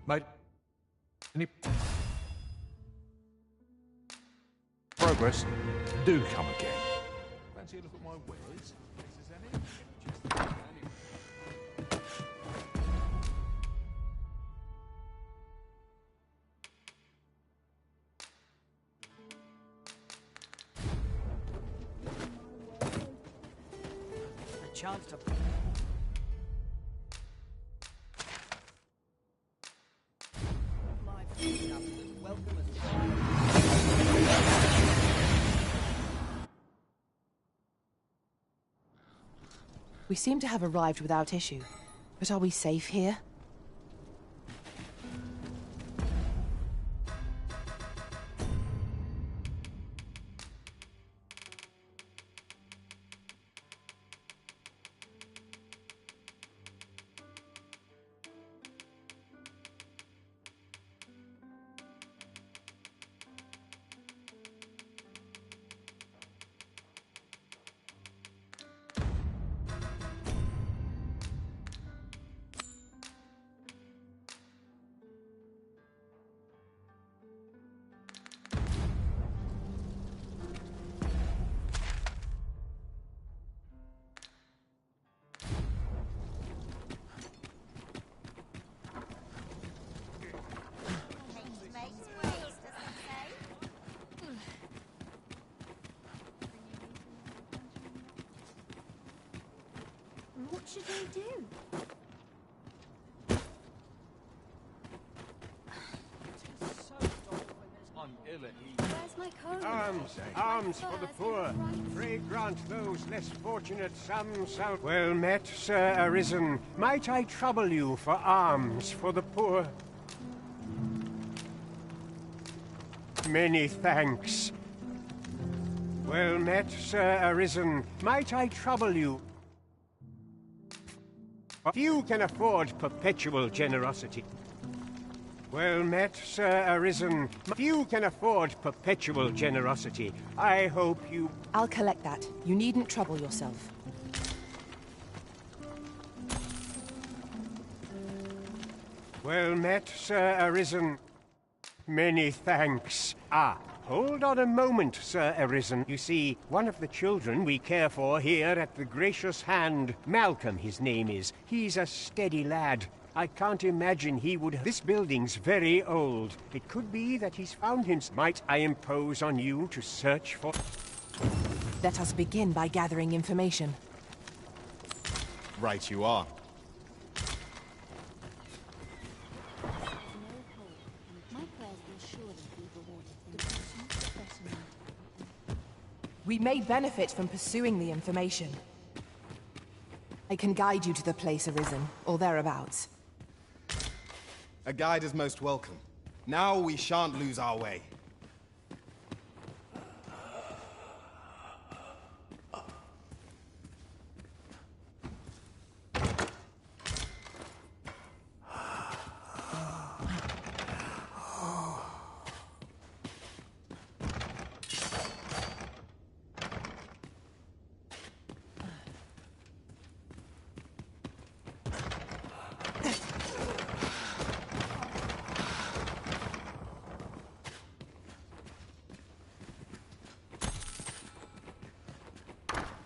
Mate, any progress? Do come again. Fancy a look at my wares? Is there any? A chance to... We seem to have arrived without issue. But are we safe here? What should we do? Where's my coat? Arms for the poor. Pray grant those less fortunate some sal... Well met, Sir Arisen. Might I trouble you for alms for the poor? Many thanks. Well met, Sir Arisen. Might I trouble you? Few can afford perpetual generosity. Well met, Sir Arisen. Few can afford perpetual generosity. I hope you... I'll collect that. You needn't trouble yourself. Well met, Sir Arisen. Many thanks. Ah, hold on a moment, Sir Arisen. You see, one of the children we care for here at the Gracious Hand, Malcolm his name is. He's a steady lad. I can't imagine he would... This building's very old. It could be that he's found him... Might I impose on you to search for... Let us begin by gathering information. Right you are. We may benefit from pursuing the information. I can guide you to the place Arisen, or thereabouts. A guide is most welcome. Now we shan't lose our way.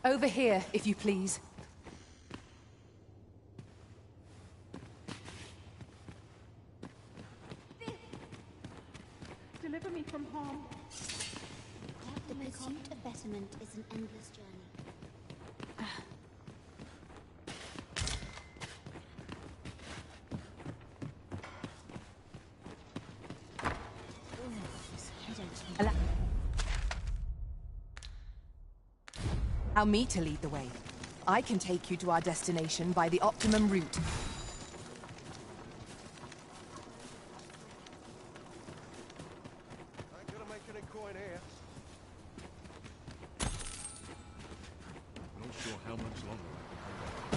Over here, if you please. Deliver me from harm. The pursuit of betterment is an endless journey. Allow me to lead the way. I can take you to our destination by the optimum route. I'm gonna make any coin here. Not sure how much longer I can hold on.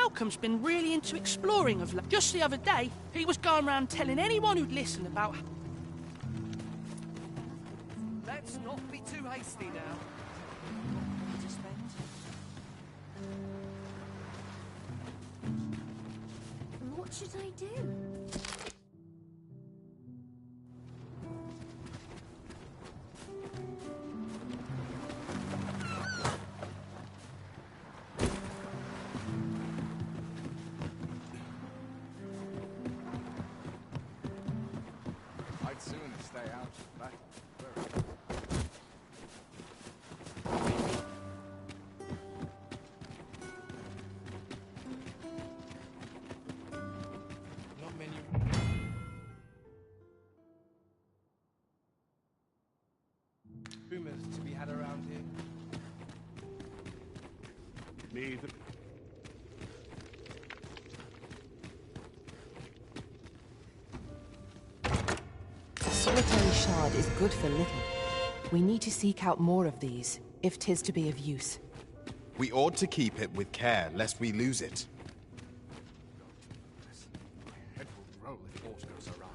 Malcolm's been really into exploring of late. Just the other day, he was going around telling anyone who'd listen about... Let's not be too hasty now. What should I do? I'd sooner stay out of that. Not many. Rumors to be had around here. Neither. A solitary shard is good for little. We need to seek out more of these, if 'tis to be of use. We ought to keep it with care, lest we lose it. My head will roll if aught goes awry.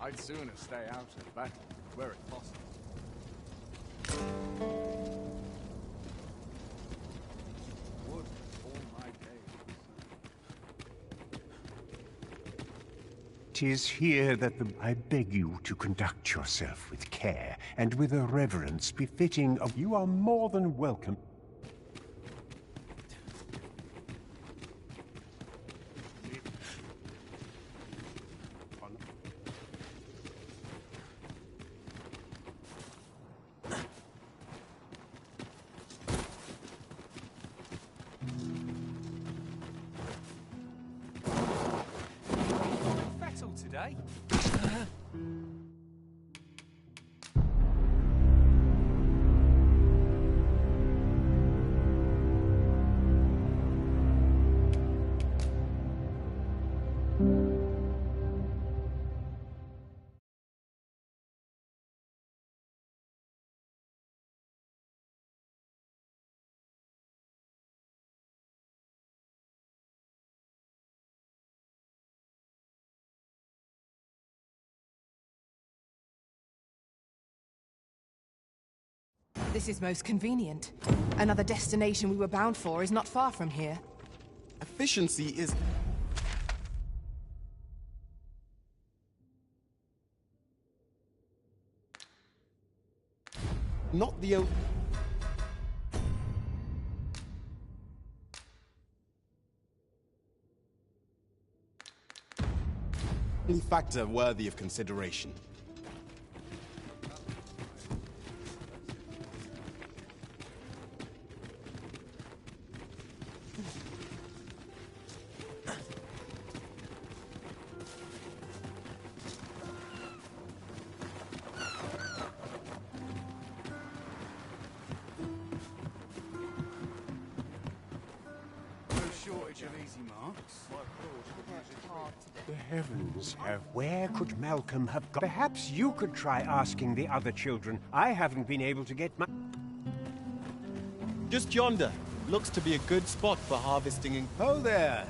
I'd sooner stay out of battle, where it's possible. Would all my days. 'Tis here that I beg you to conduct yourself with care, and with a reverence befitting of... You are more than welcome. Fettle today. This is most convenient. Another destination we were bound for is not far from here. Efficiency is... not the only factor worthy of consideration. Shortage of easy marks. The heavens have... Where could Malcolm have gone? Perhaps you could try asking the other children. I haven't been able to get my... Just yonder. Looks to be a good spot for harvesting and... Oh, there.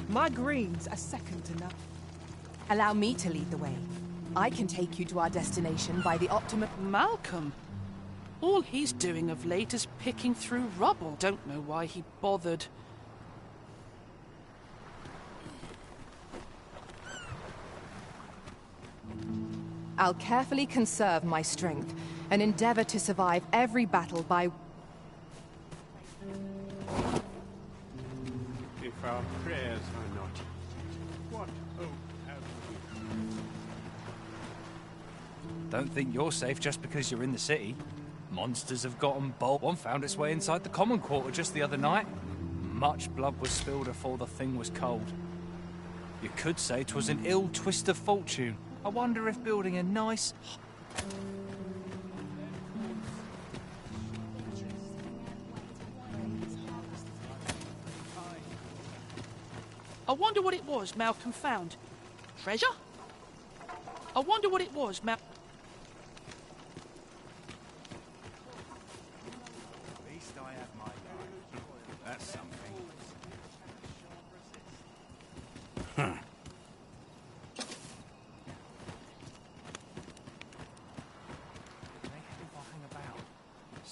My greens are second to none. Allow me to lead the way. I can take you to our destination by the optimum... Malcolm? All he's doing of late is picking through rubble. Don't know why he bothered. I'll carefully conserve my strength and endeavor to survive every battle by... if our prayers are not heeded, what hope have we? Don't think you're safe just because you're in the city. Monsters have gotten bold. One found its way inside the common quarter just the other night. Much blood was spilled before the thing was cold. You could say 'twas an ill twist of fortune. I wonder if building a nice... I wonder what it was Malcolm found. Treasure? I wonder what it was Malcolm... At least I have my life. That's something.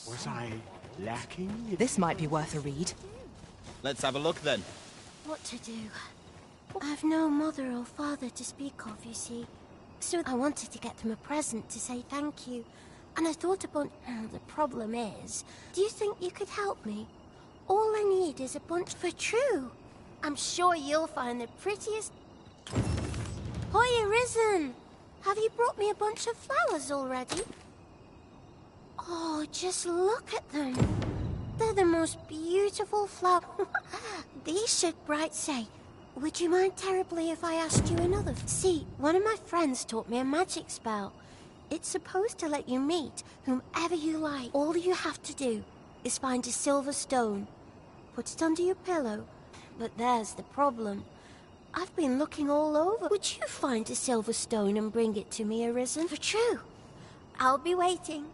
Was I lacking? This might be worth a read. Let's have a look then. What to do? I've no mother or father to speak of, you see. So I wanted to get them a present to say thank you. And I thought about... The problem is, do you think you could help me? All I need is a bunch for True. I'm sure you'll find the prettiest... Hoy, Arisen! Have you brought me a bunch of flowers already? Oh, just look at them. They're the most beautiful flowers. These should bright say, would you mind terribly if I asked you another? See, one of my friends taught me a magic spell. It's supposed to let you meet whomever you like. All you have to do is find a silver stone. Put it under your pillow. But there's the problem. I've been looking all over. Would you find a silver stone and bring it to me, Arisen? For True. I'll be waiting.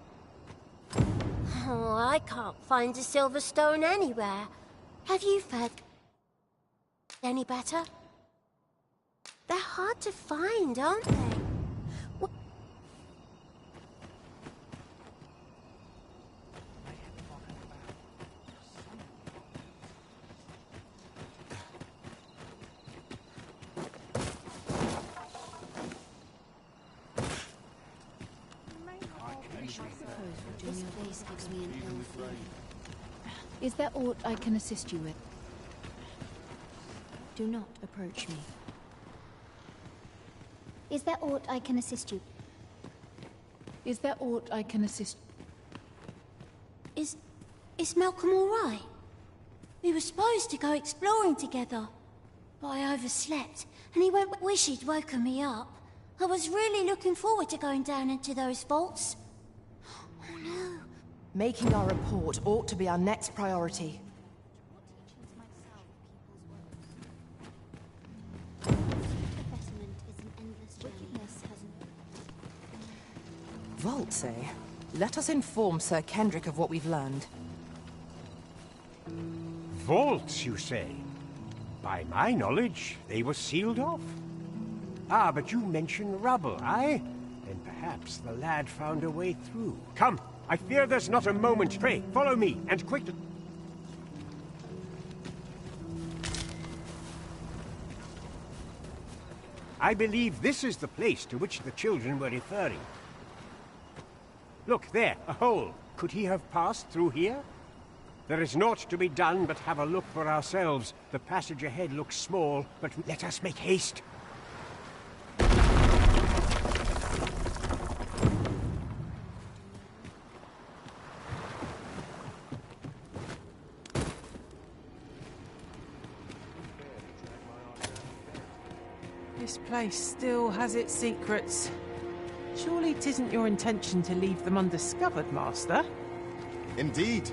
Oh, I can't find a silver stone anywhere. Have you fed any better? They're hard to find, aren't they? This place gives me an ill feeling. Is there aught I can assist you with? Do not approach me. Is there aught I can assist you? Is there aught I can assist? Is Malcolm all right? We were supposed to go exploring together, but I overslept, and he went. Wish he'd woken me up. I was really looking forward to going down into those vaults. Oh no. Making our report ought to be our next priority. Vaults, eh? Let us inform Sir Kendrick of what we've learned. Vaults, you say? By my knowledge, they were sealed off. Ah, but you mentioned rubble, aye? Then perhaps the lad found a way through. Come, I fear there's not a moment. Pray, follow me, and quickly. I believe this is the place to which the children were referring. Look, there, a hole. Could he have passed through here? There is naught to be done but have a look for ourselves. The passage ahead looks small, but let us make haste. This place still has its secrets. Surely it isn't your intention to leave them undiscovered, Master? Indeed.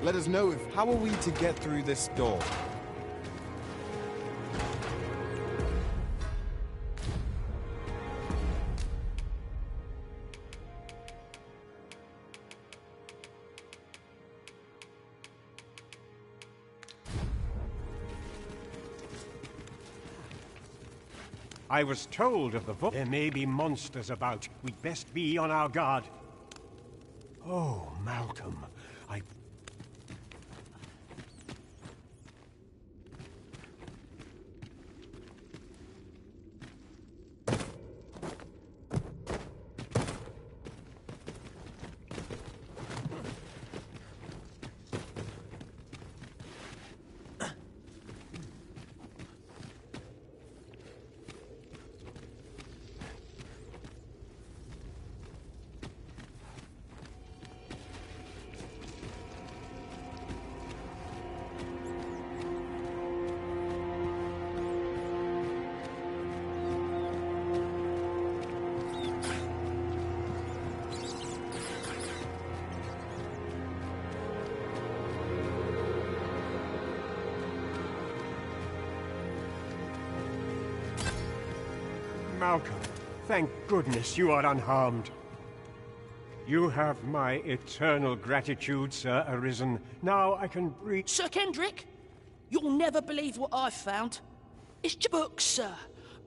Let us know how are we to get through this door? I was told of the vault. There may be monsters about. We'd best be on our guard. Oh, Malcolm, Malcolm, thank goodness you are unharmed. You have my eternal gratitude, Sir Arisen. Now I can breathe. Sir Kendrick, you'll never believe what I've found. It's just books, sir.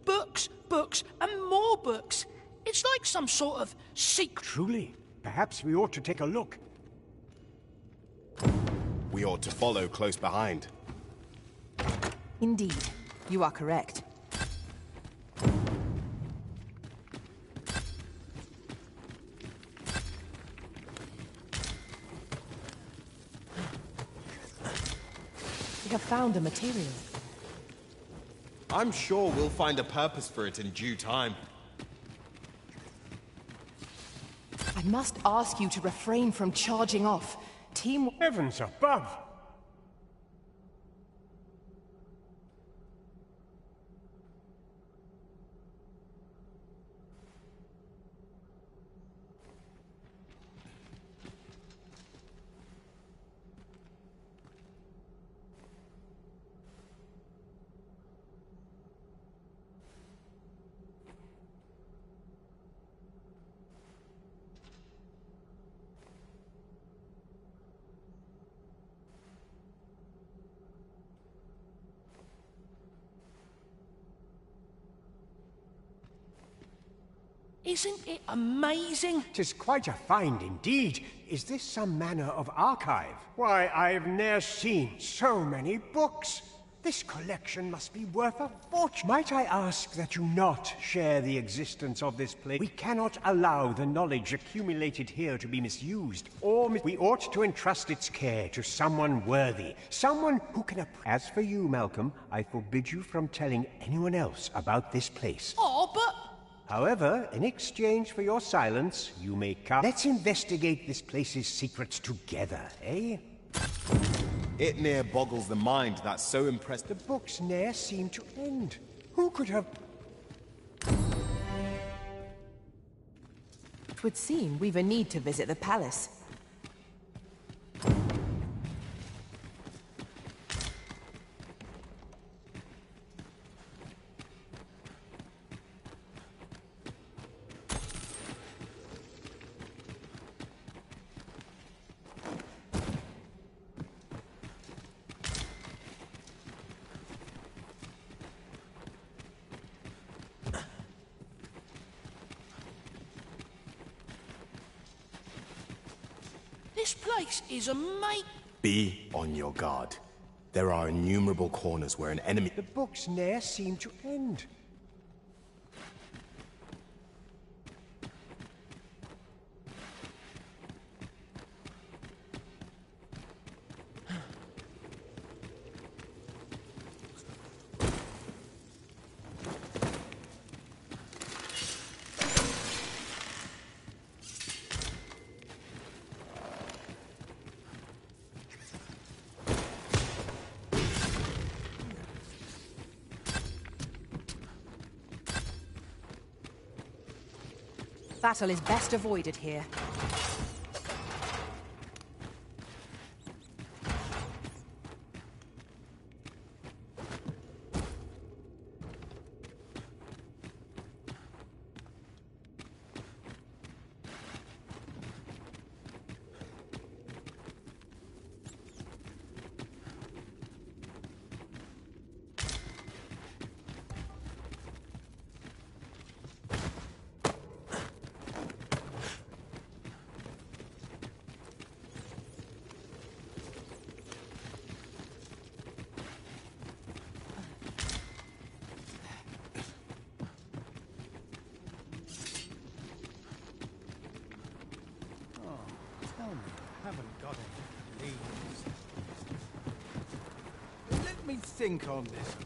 Books, books, and more books. It's like some sort of secret. Truly? Perhaps we ought to take a look. We ought to follow close behind. Indeed, you are correct. We have found a material. I'm sure we'll find a purpose for it in due time. I must ask you to refrain from charging off. Team... Heavens above! Isn't it amazing? 'Tis quite a find indeed. Is this some manner of archive? Why, I've ne'er seen so many books. This collection must be worth a fortune. Might I ask that you not share the existence of this place? We cannot allow the knowledge accumulated here to be misused, or we ought to entrust its care to someone worthy, someone who can... As for you, Malcolm, I forbid you from telling anyone else about this place. Oh, but... However, in exchange for your silence, you may come. Let's investigate this place's secrets together, eh? It near boggles the mind that's so impressed. The books ne'er seem to end. Who could have... It would seem we've a need to visit the palace. This place is amazing. Be on your guard. There are innumerable corners where an enemy... The books ne'er seem to end. Battle is best avoided here. Let me think on this.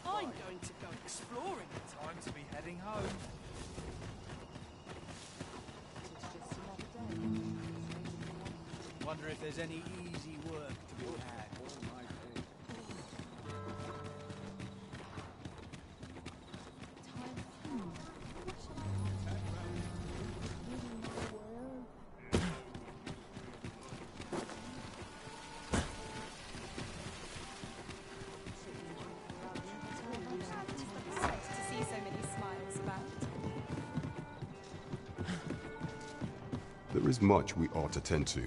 I'm going to go exploring. Time to be heading home. Wonder if there's any easy work to be had. is much we ought to tend to.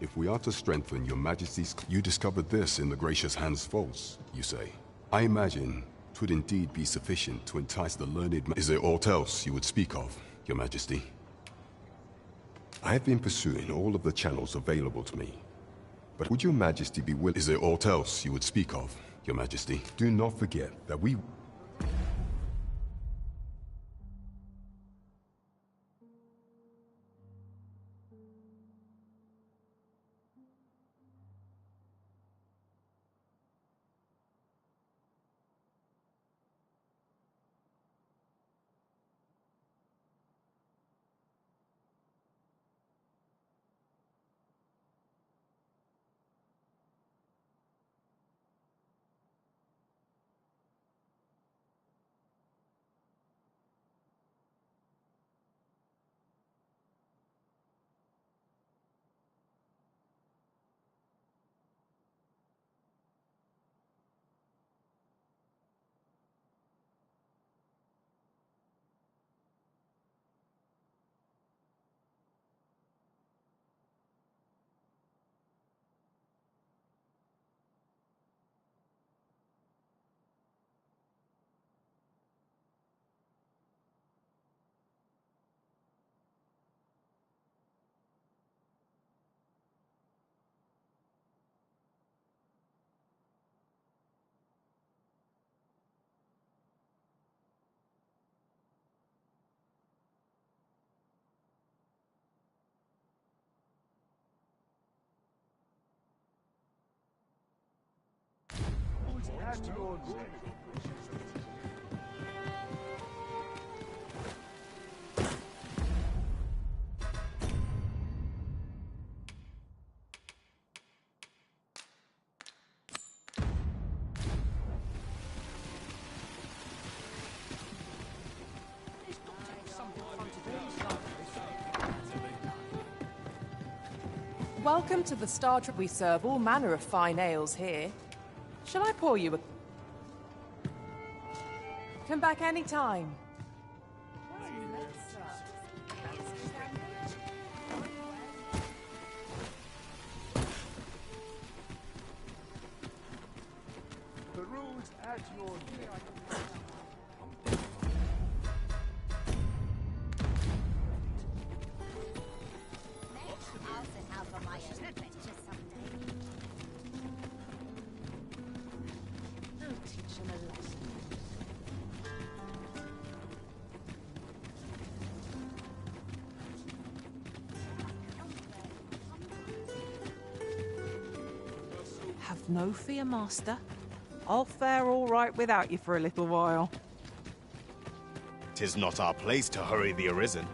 If we are to strengthen your majesty's... You discovered this in the gracious Hans False, you say. I imagine 'twould indeed be sufficient to entice the learned... Is there aught else you would speak of, your majesty? I have been pursuing all of the channels available to me. But would your majesty be willing... Is there aught else you would speak of, your majesty? Do not forget that we... Welcome to the Star Trek. We serve all manner of fine ales here. Shall I pour you a... Come back any time. The rules at your Have no fear, Master. I'll fare all right without you for a little while. 'Tis not our place to hurry the Arisen.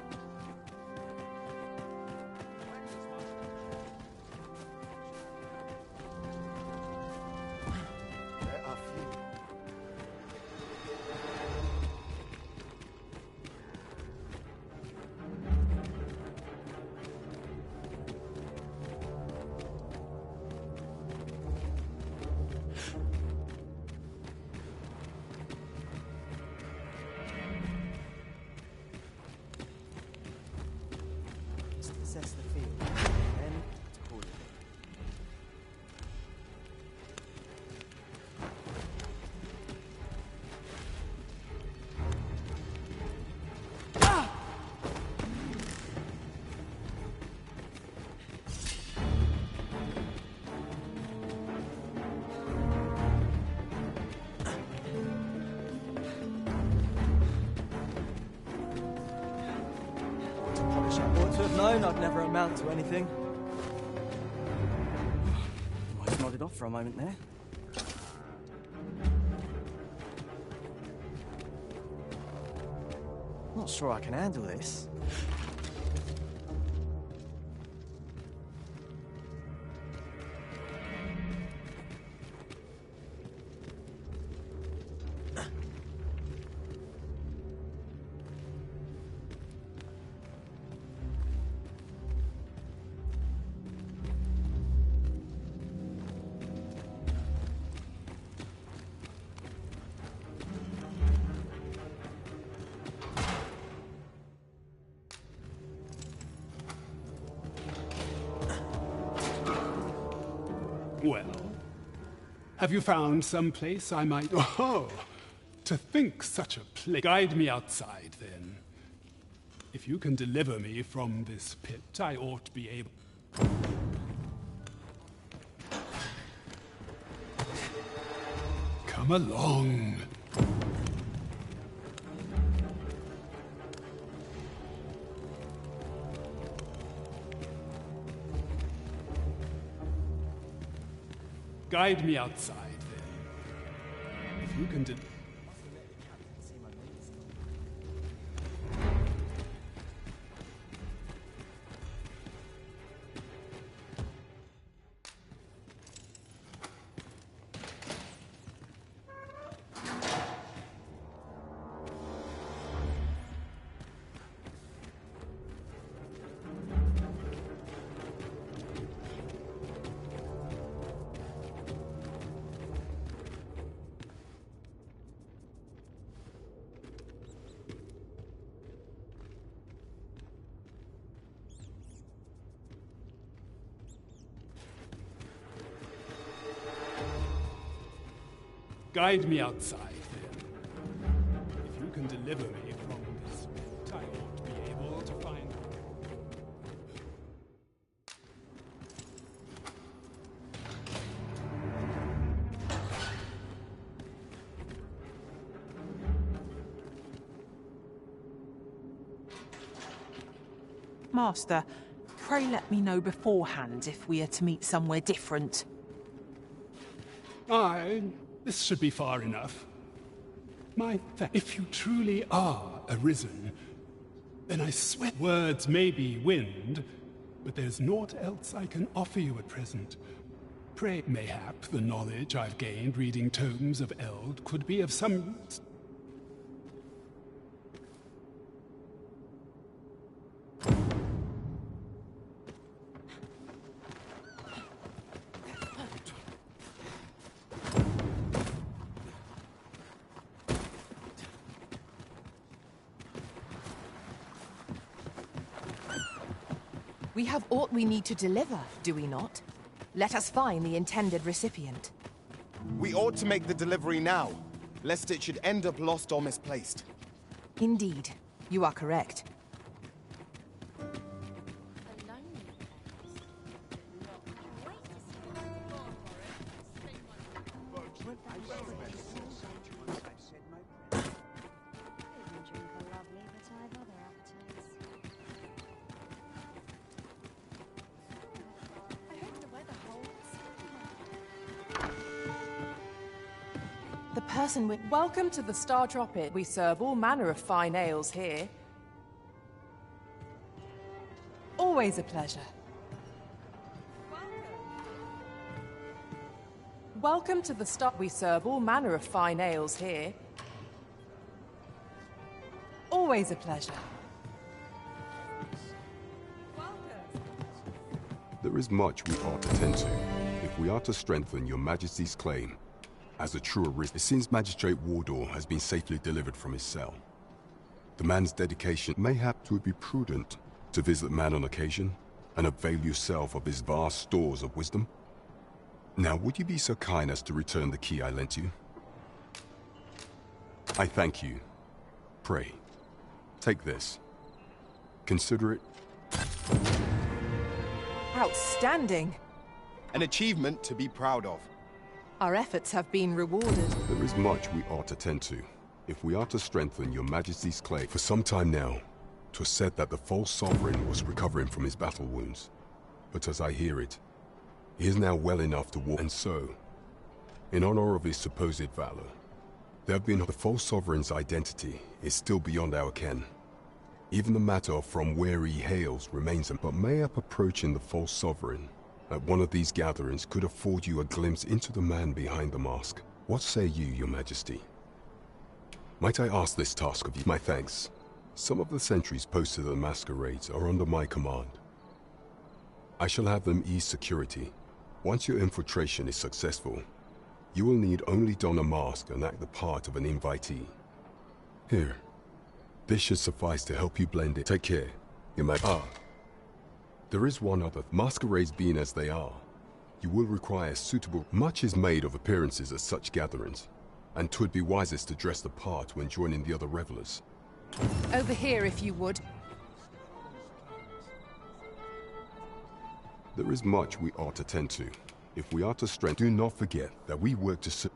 Assess the field, then call it. Ought to have known I'd never amount to anything. I just nodded off for a moment there. Not sure I can handle this. Well, have you found some place I might... Oh, to think such a place... Guide me outside, then. If you can deliver me from this pit, I ought to be able... Come along. Guide me outside, then. If you can Guide me outside, then. If you can deliver me from this pit, I ought to be able to find... Master, pray let me know beforehand if we are to meet somewhere different. Aye, this should be far enough. If you truly are arisen, then I swear words may be wind, but there's naught else I can offer you at present. Pray, mayhap the knowledge I've gained reading tomes of Eld could be of some... We have aught we need to deliver, do we not? Let us find the intended recipient. We ought to make the delivery now, lest it should end up lost or misplaced. Indeed, you are correct. The person with... Welcome to the Star Drop Inn. We serve all manner of fine ales here. Always a pleasure. Welcome to the Star... We serve all manner of fine ales here. Always a pleasure. There is much we ought to tend to, if we are to strengthen your Majesty's claim. As a true arist, it seems Magistrate Wardor has been safely delivered from his cell. The man's dedication, mayhap 'twould be prudent to visit the man on occasion, and avail yourself of his vast stores of wisdom. Now, would you be so kind as to return the key I lent you? I thank you. Pray, take this. Consider it... Outstanding! An achievement to be proud of. Our efforts have been rewarded. There is much we ought to tend to, if we are to strengthen your Majesty's claim. For some time now, 'twas said that the false sovereign was recovering from his battle wounds. But as I hear it, he is now well enough to walk. And so, in honor of his supposed valor, there have been... The false sovereign's identity is still beyond our ken. Even the matter of from where he hails remains... But mayhap approaching the false sovereign at one of these gatherings could afford you a glimpse into the man behind the mask. What say you, your Majesty? Might I ask this task of you? My thanks. Some of the sentries posted at the masquerades are under my command. I shall have them ease security. Once your infiltration is successful, you will need only don a mask and act the part of an invitee. Here. This should suffice to help you blend it. Take care, your Majesty. There is one other. Masquerades being as they are, You will require suitable... Much is made of appearances at such gatherings, and 'twould be wisest to dress the part when joining the other revelers. Over here, if you would. There is much we ought to tend to. If we are to strengthen, do not forget that we work to...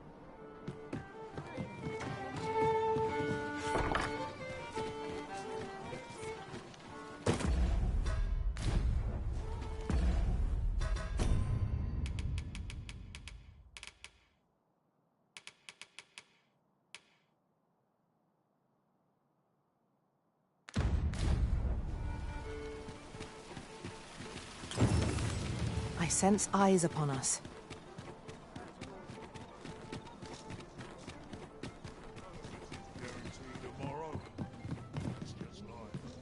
I sense eyes upon us.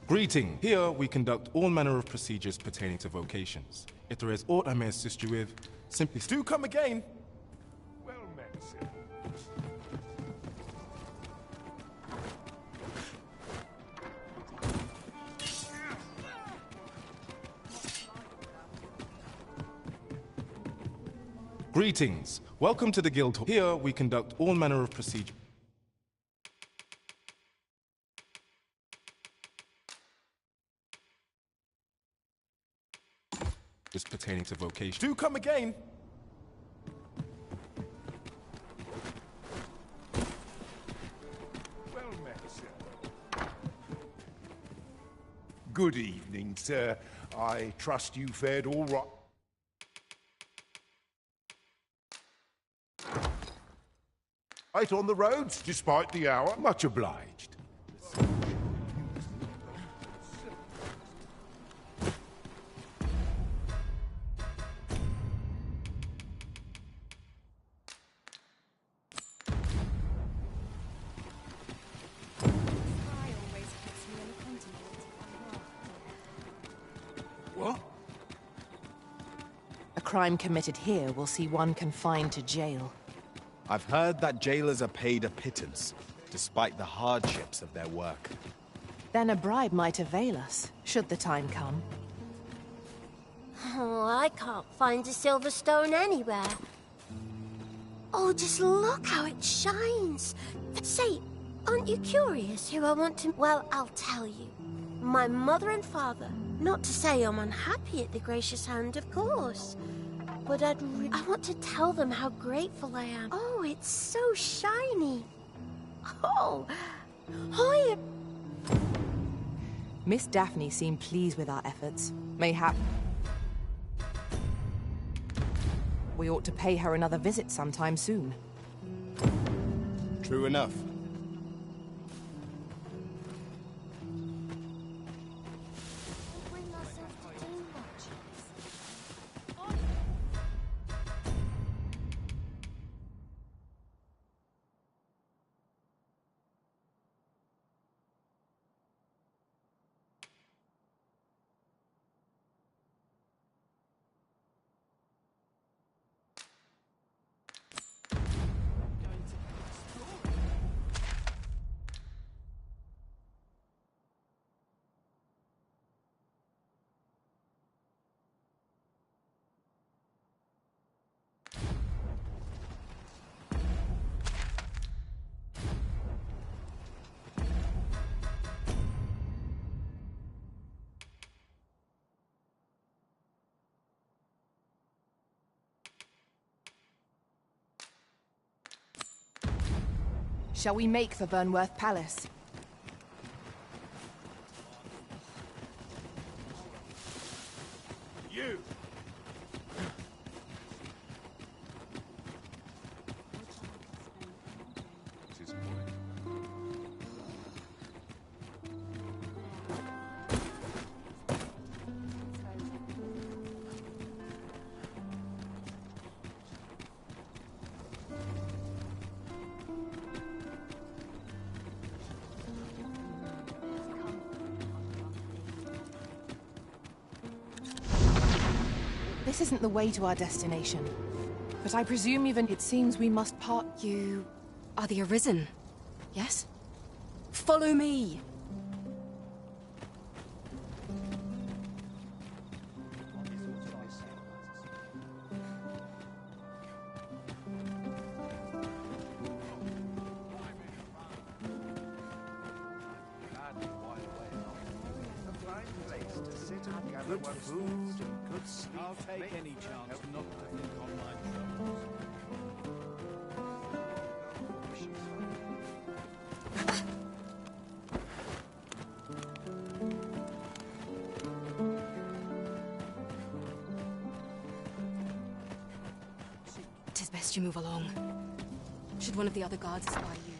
Greeting! Here we conduct all manner of procedures pertaining to vocations. If there is aught I may assist you with, simply do come again! Well met, sir. Greetings! Welcome to the Guild Hall. Here we conduct all manner of procedures. Pertaining to vocation. Do come again! Well met, sir. Good evening, sir. I trust you fared all right. Right on the roads, despite the hour. Much obliged. What? A crime committed here will see one confined to jail. I've heard that jailers are paid a pittance, despite the hardships of their work. Then a bribe might avail us, should the time come. Oh, I can't find a silver stone anywhere. Oh, just look how it shines. Say, aren't you curious who I want to... Well, I'll tell you. My mother and father. Not to say I'm unhappy at the gracious hand, of course. But I want to tell them how grateful I am. Oh, it's so shiny. Oh, hi. Miss Daphne seemed pleased with our efforts. Mayhap we ought to pay her another visit sometime soon. True enough. Shall we make for Burnworth Palace? You! This isn't the way to our destination. But I presume even it seems we must part... You are the Arisen, yes? Follow me! good food and good sleep. I'll take any chance not to think on my troubles. Tis best you move along. Should one of the other guards spy you?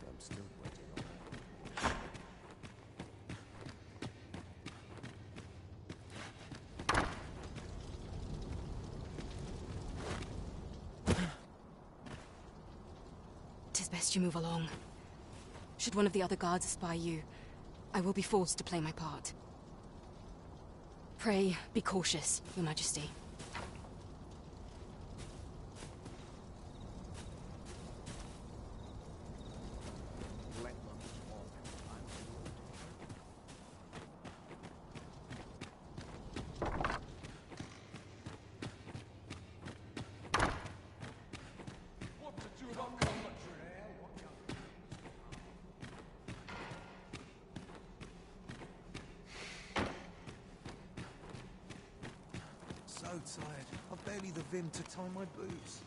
I'm still waiting on Tis best you move along. Should one of the other guards spy you, I will be forced to play my part. Pray, be cautious, Your Majesty. So tired. I've barely the vim to tie my boots.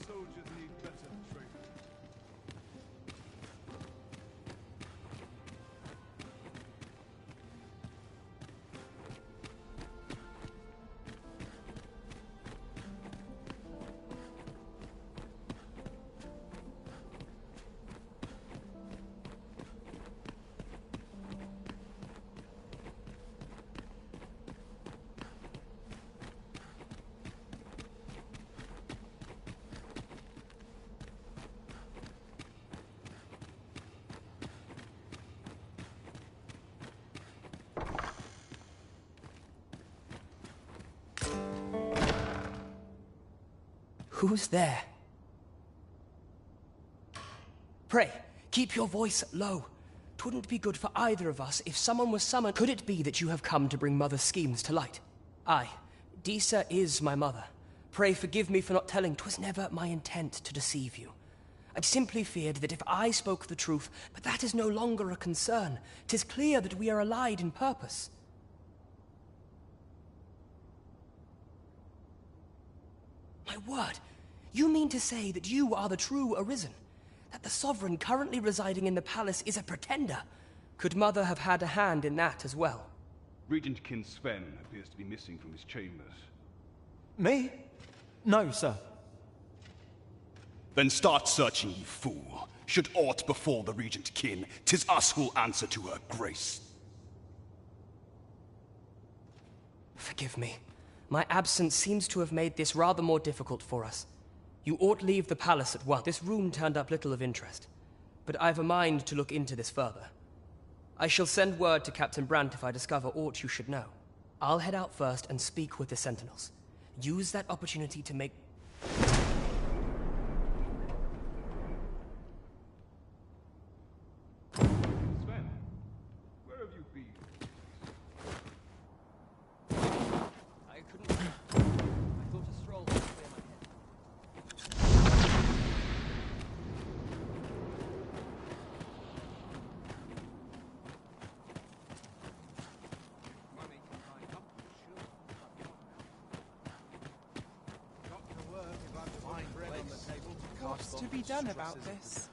Soldiers need better training. Who's there? Pray, keep your voice low. 'Twouldn't be good for either of us if someone was summoned. Could it be that you have come to bring Mother's schemes to light? Aye, Disa is my mother. Pray forgive me for not telling. 'Twas never my intent to deceive you. I simply feared that if I spoke the truth, but that is no longer a concern. 'Tis clear that we are allied in purpose. My word, you mean to say that you are the true Arisen? That the Sovereign currently residing in the palace is a pretender? Could Mother have had a hand in that as well? Regent Kin Sven appears to be missing from his chambers. Me? No, sir. Then start searching, you fool. Should aught befall the Regent kin, 'tis us who'll answer to her grace. Forgive me. My absence seems to have made this rather more difficult for us. You ought leave the palace at once. This room turned up little of interest, but I've a mind to look into this further. I shall send word to Captain Brandt if I discover aught you should know. I'll head out first and speak with the Sentinels. Use that opportunity to make... Sven, where have you been? I couldn't... I thought a stroll would clear my head. What's to be done about this?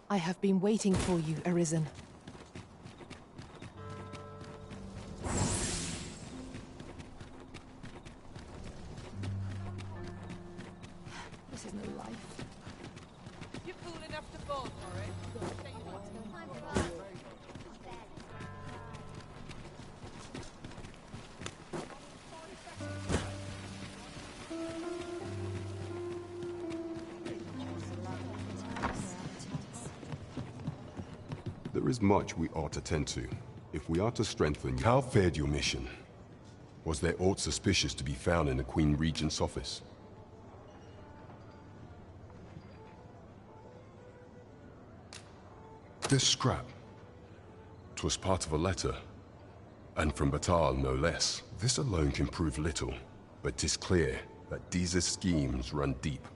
I have been waiting for you, Arisen. This is no life. You're cool enough to board for it. There is much we ought to tend to. If we are to strengthen... How fared your mission? Was there aught suspicious to be found in the Queen Regent's office? This scrap. 'Twas part of a letter. And from Batal, no less. This alone can prove little, but 'tis clear that Deeza's schemes run deep.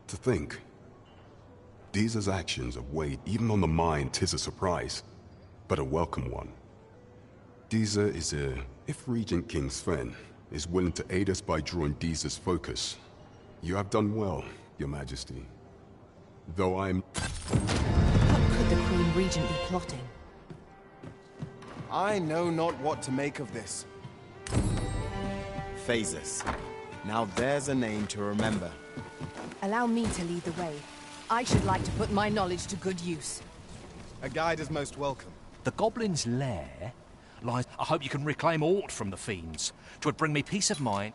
To think, Deeza's actions have weighed even on the mind. 'Tis a surprise, but a welcome one. Deeza is a... If Regent King Sven is willing to aid us by drawing Deeza's focus, you have done well, Your Majesty. Though I'm... What could the Queen Regent be plotting? I know not what to make of this. Phases. Now there's a name to remember. Allow me to lead the way. I should like to put my knowledge to good use. A guide is most welcome. The Goblin's lair lies... I hope you can reclaim aught from the fiends. 'Twould bring me peace of mind.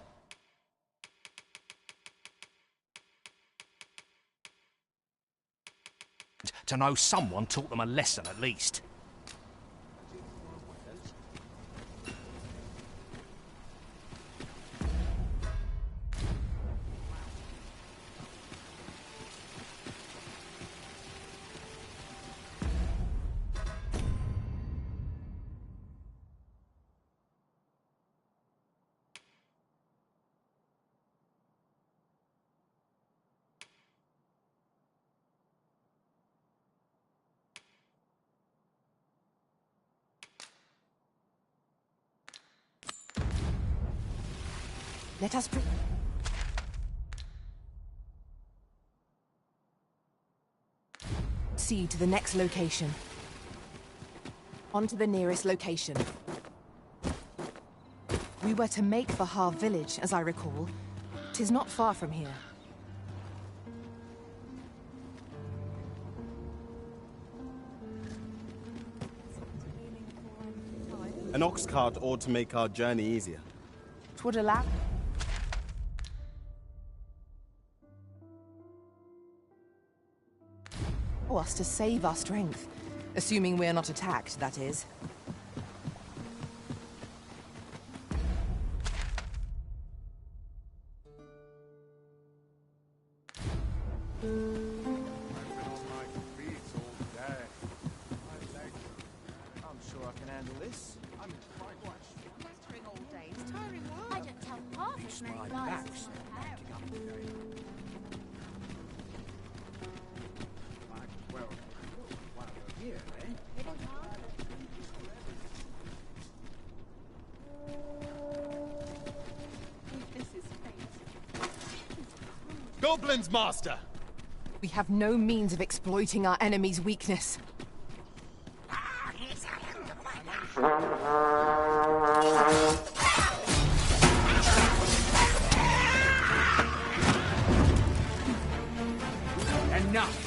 To know someone taught them a lesson, at least. Let us proceed to the next location. On to the nearest location. We were to make for Har village, as I recall. 'Tis not far from here. An ox cart ought to make our journey easier. 'Twould allow... us to save our strength. Assuming we're not attacked, that is. I'm sure I can handle this. I'm quite watched. Nattering all day. It's tiring work. I don't tell half as many lies as my parents. Well, while we're here, eh? Goblins, master! We have no means of exploiting our enemy's weakness. Enough!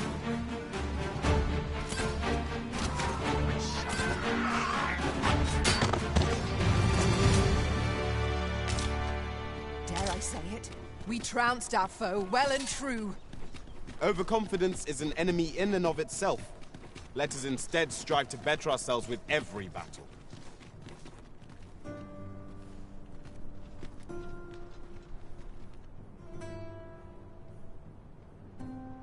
Dare I say it? We trounced our foe well and true. Overconfidence is an enemy in and of itself. Let us instead strive to better ourselves with every battle.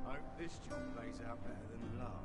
Hope this job plays out better than the last.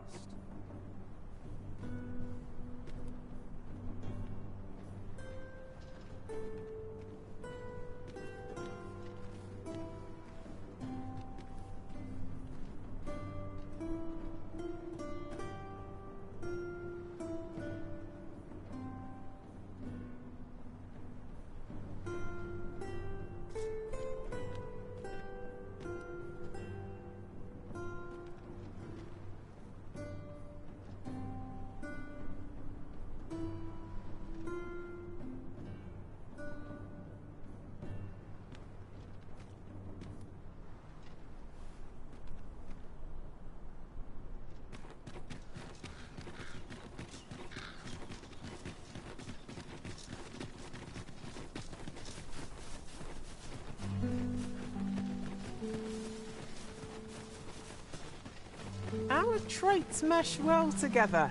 Our traits mesh well together.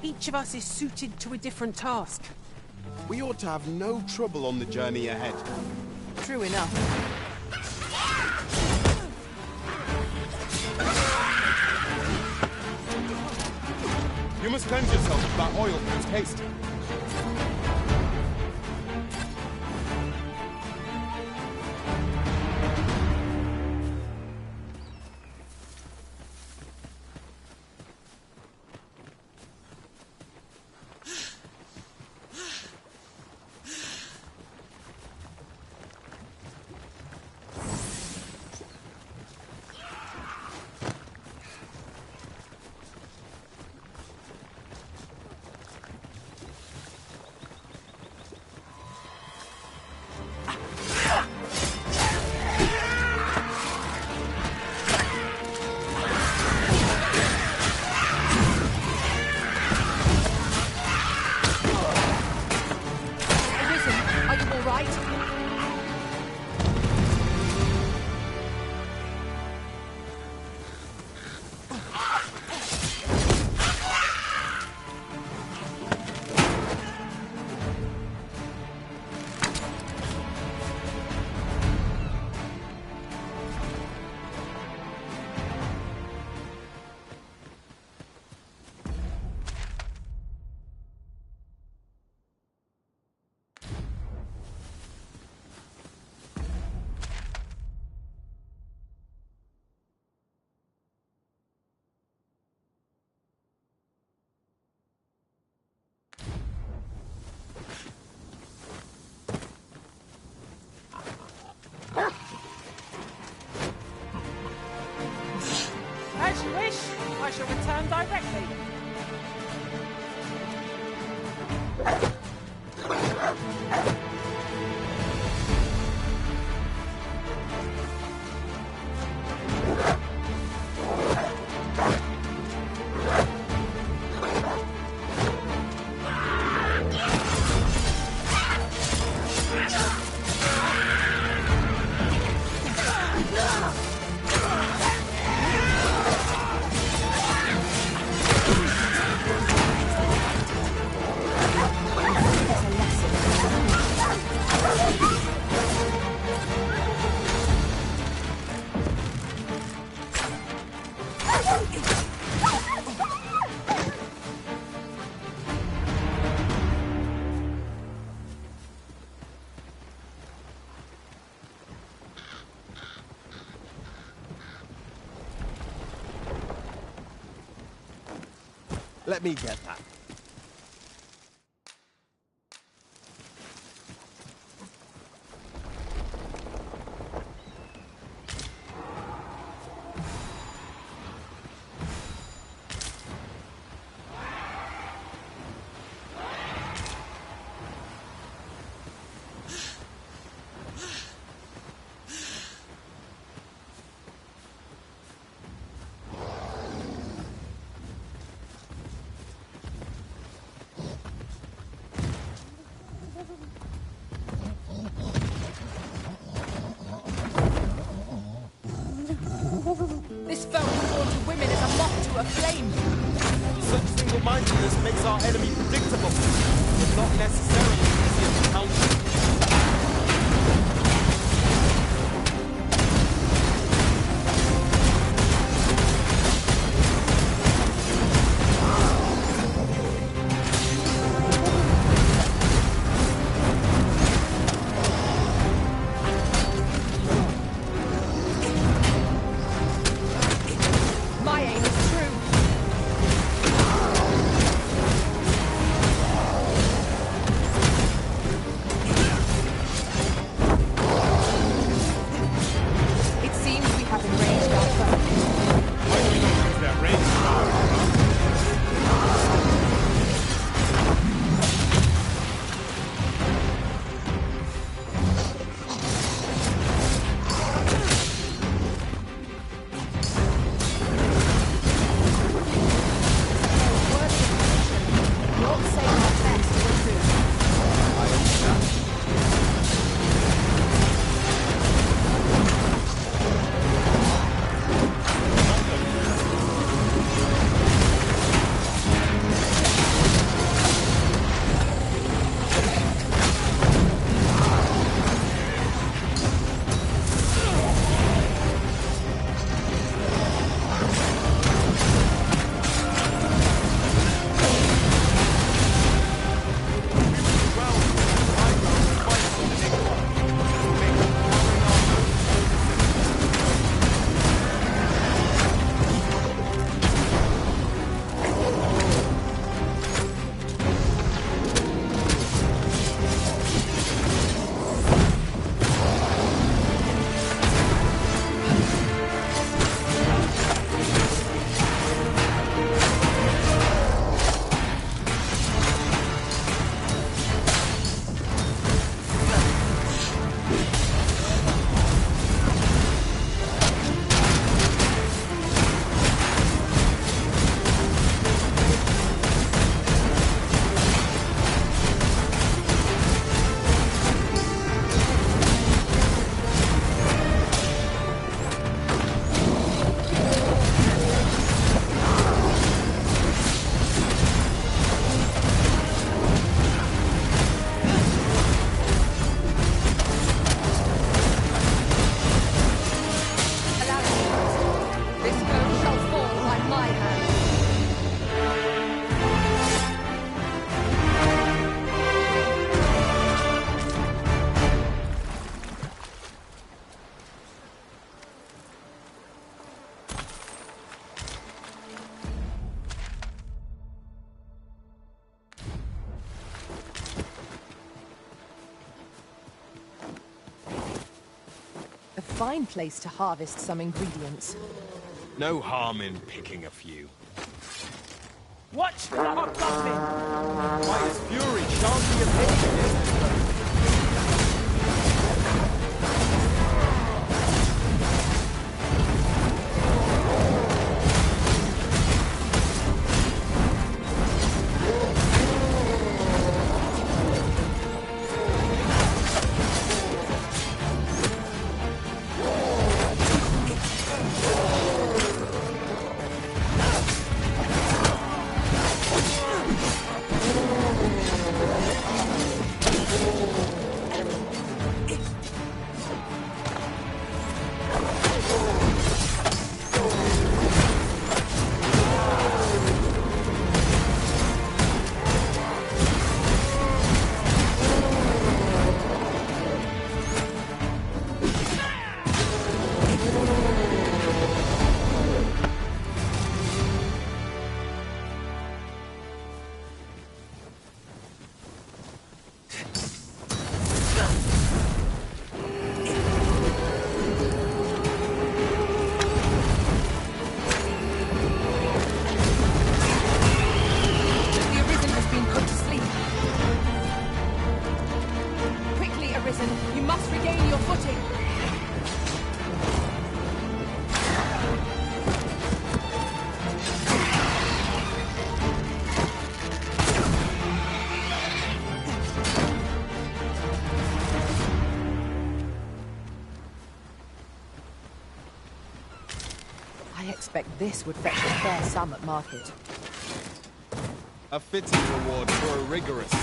Each of us is suited to a different task. We ought to have no trouble on the journey ahead. True enough. You must cleanse yourself of that oil post haste. As you wish, I shall return directly. Let me get that. This foe born to women is a moth to a flame. Such single-mindedness makes our enemy predictable, but not necessarily easier to counter. My aim is true. It seems we have enraged our foe. Why do we not use that range power? Not saying our best will do. This foe shall fall by my hand. A fine place to harvest some ingredients. No harm in picking a few. Watch our buffet! By his fury, shan't be a I expect this would fetch a fair sum at market. A fitting reward for a rigorous.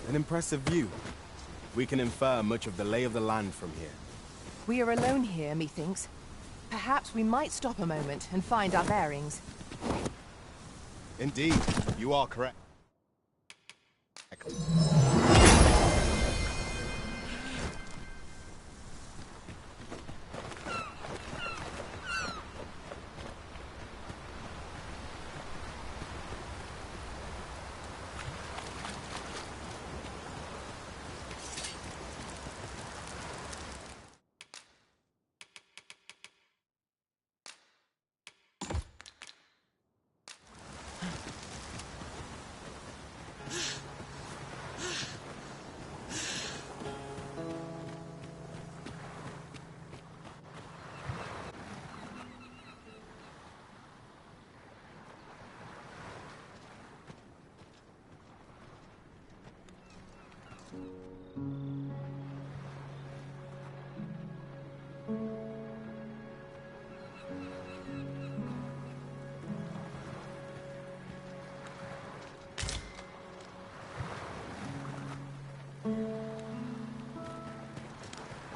An impressive view. We can infer much of the lay of the land from here. We are alone here, methinks. Perhaps we might stop a moment and find our bearings. Indeed, you are correct.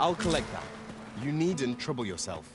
I'll collect that. You needn't trouble yourself.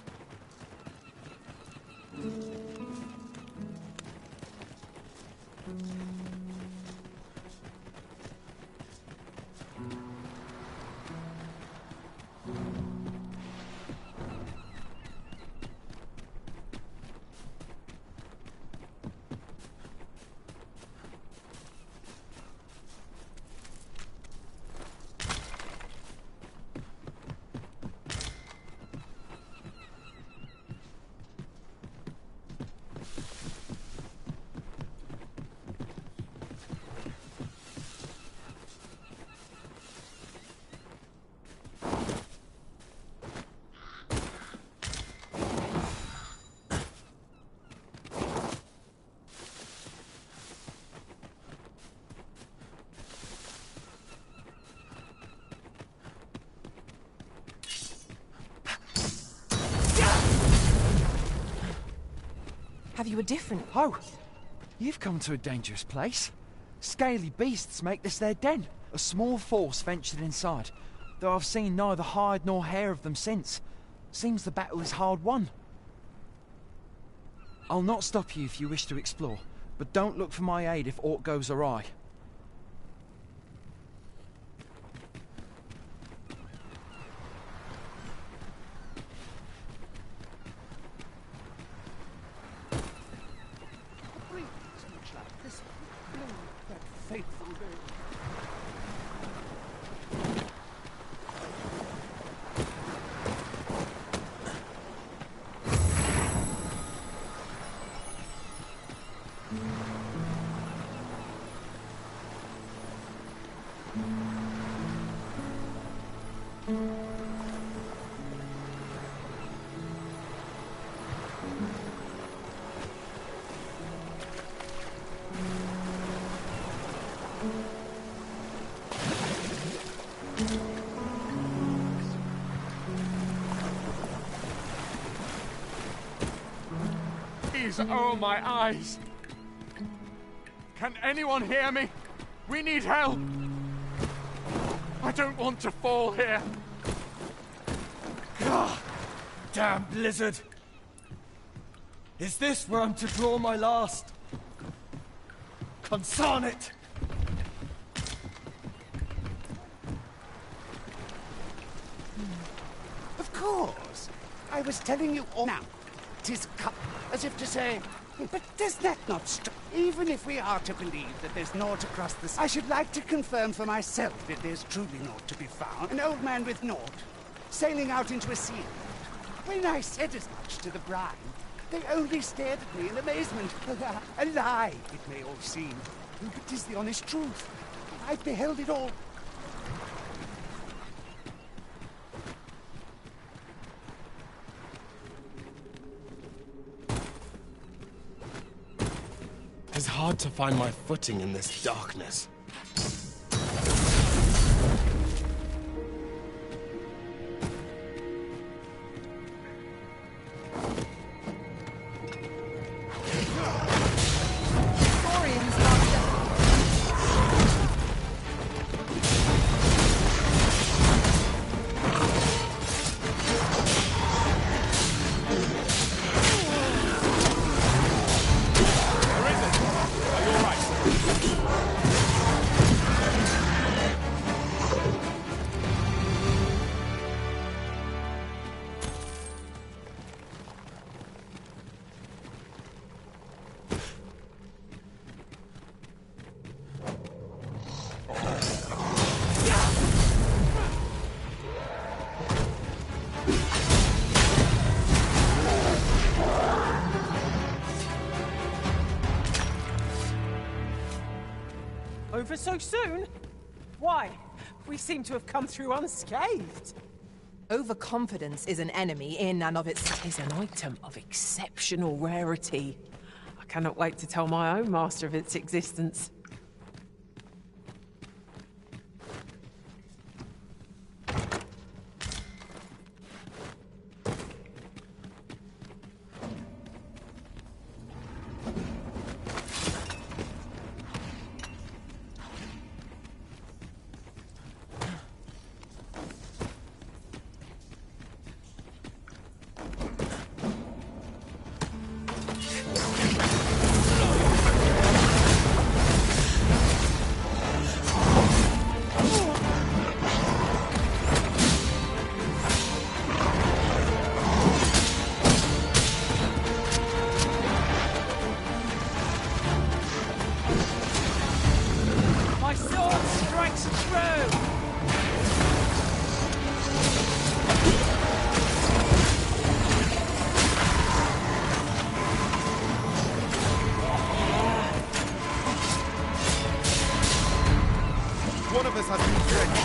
Have you a different... Oh! You've come to a dangerous place. Scaly beasts make this their den. A small force ventured inside, though I've seen neither hide nor hair of them since. Seems the battle is hard won. I'll not stop you if you wish to explore, but don't look for my aid if aught goes awry. Oh, my eyes! Can anyone hear me? We need help! I don't want to fall here! God, damn blizzard! Is this where I'm to draw my last? Consarn it! Of course! I was telling you all now. 'Tis cut, as if to say, but does that not even if we are to believe that there's naught across the sea, I should like to confirm for myself that there's truly naught to be found. An old man with naught, sailing out into a sea. When I said as much to the bride, they only stared at me in amazement. A lie, it may all seem, but 'tis the honest truth. I've beheld it all. hard to find my footing in this darkness. Over so soon? Why? We seem to have come through unscathed. Overconfidence is an enemy in and of itself. Is an item of exceptional rarity. I cannot wait to tell my own master of its existence. One of us has been drenched.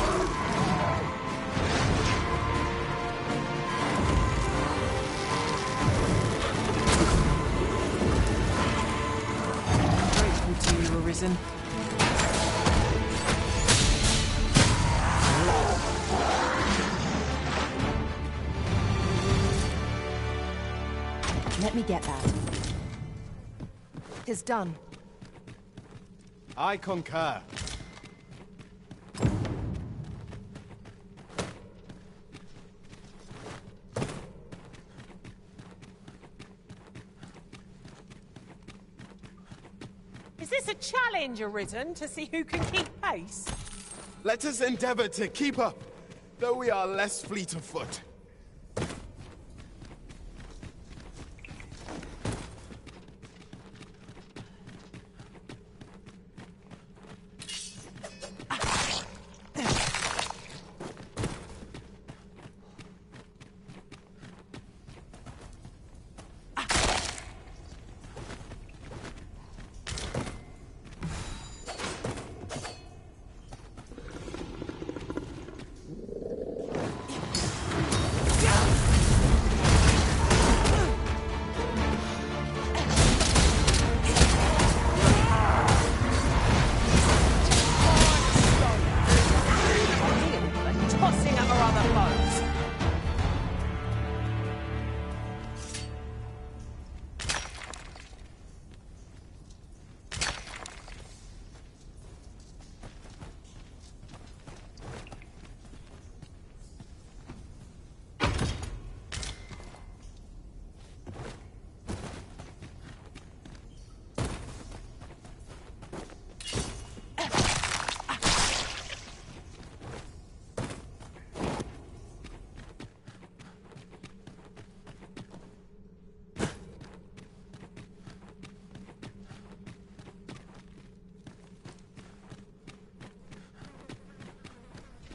Grateful to you, Arisen. Let me get that. It's done. I concur. Is this a challenge, Arisen, to see who can keep pace? Let us endeavor to keep up, though we are less fleet of foot.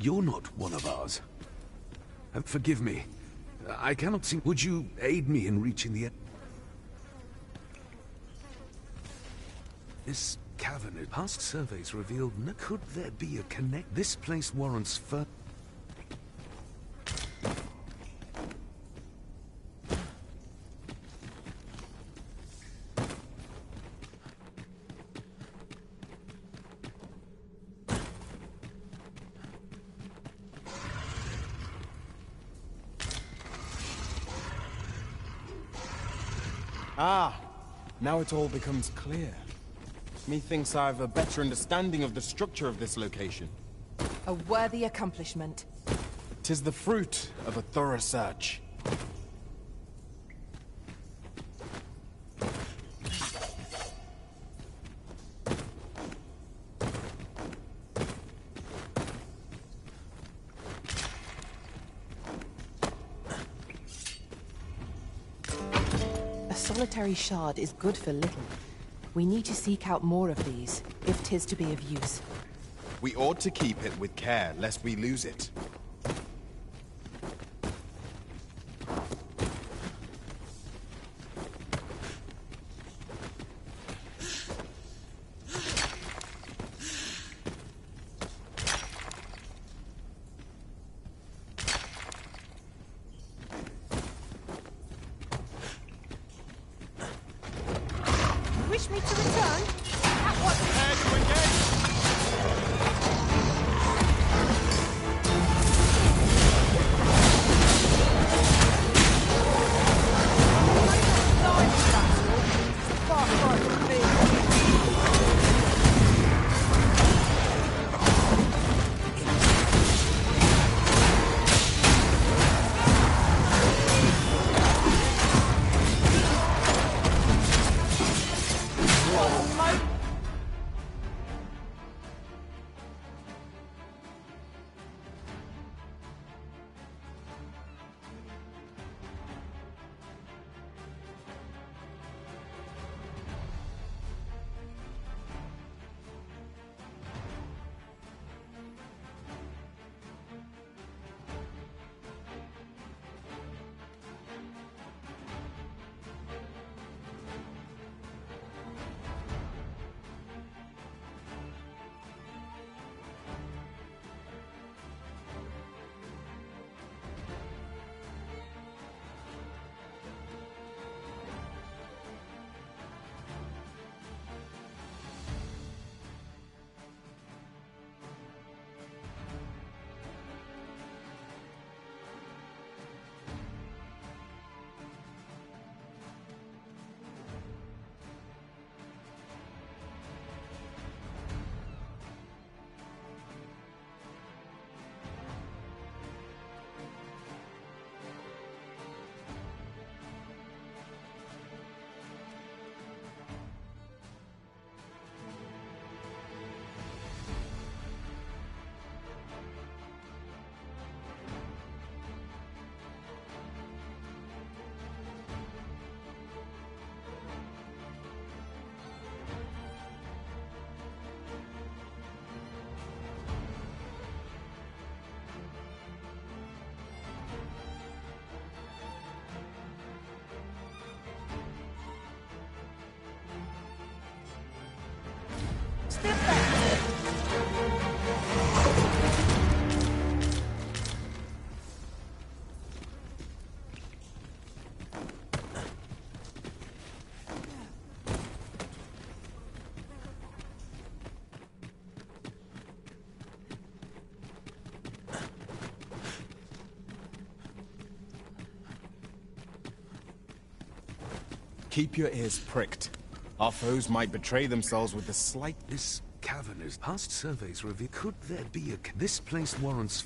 You're not one of ours. Forgive me. I cannot see. Would you aid me in reaching the end? This cavern, past surveys revealed, could there be a connect? This place warrants further. Ah, now it all becomes clear. Methinks I've a better understanding of the structure of this location. A worthy accomplishment. 'Tis the fruit of a thorough search. A solitary shard is good for little. We need to seek out more of these, if 'tis to be of use. We ought to keep it with care, lest we lose it. Wish me to return? At what? Prepare to engage! Keep your ears pricked. Our foes might betray themselves with the slight... This cavern is... Past surveys reveal... Could there be a... This place warrants...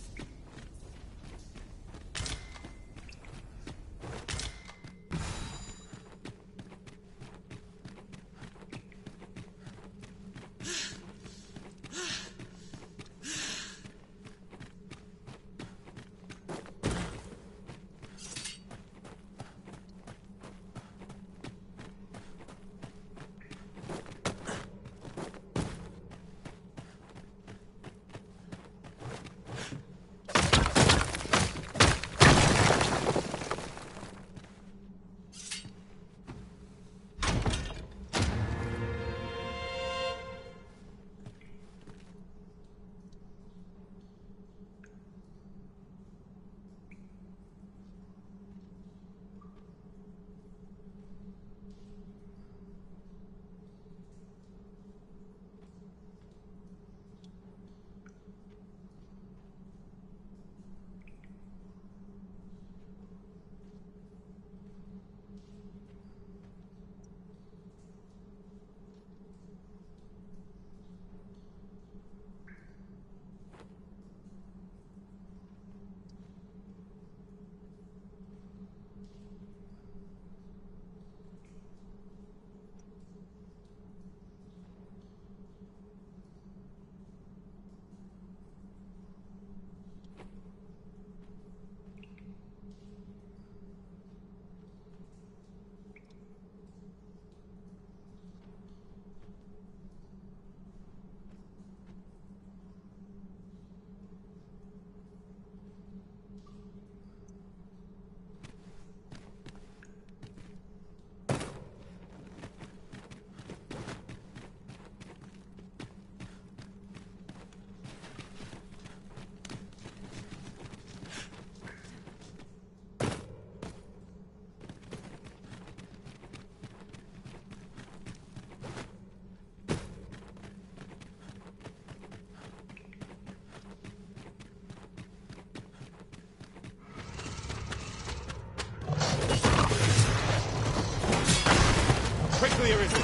to the Arisen.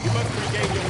You must regain your...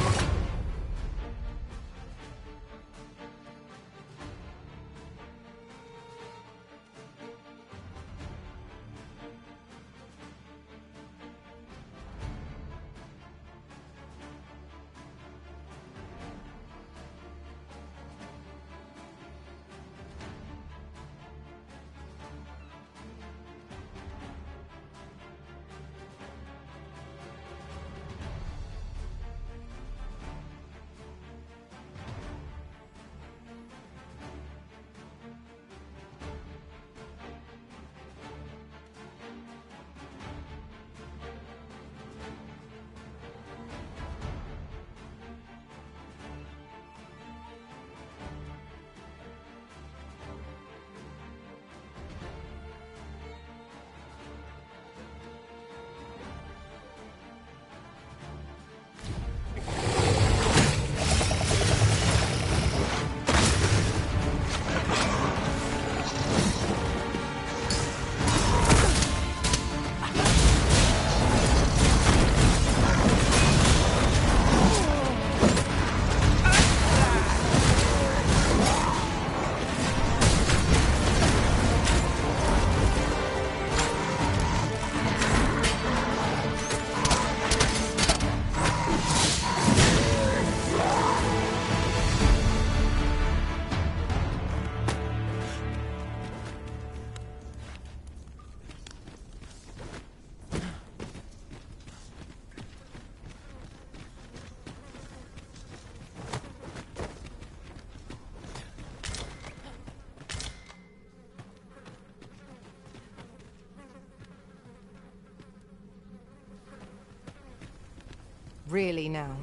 Really now,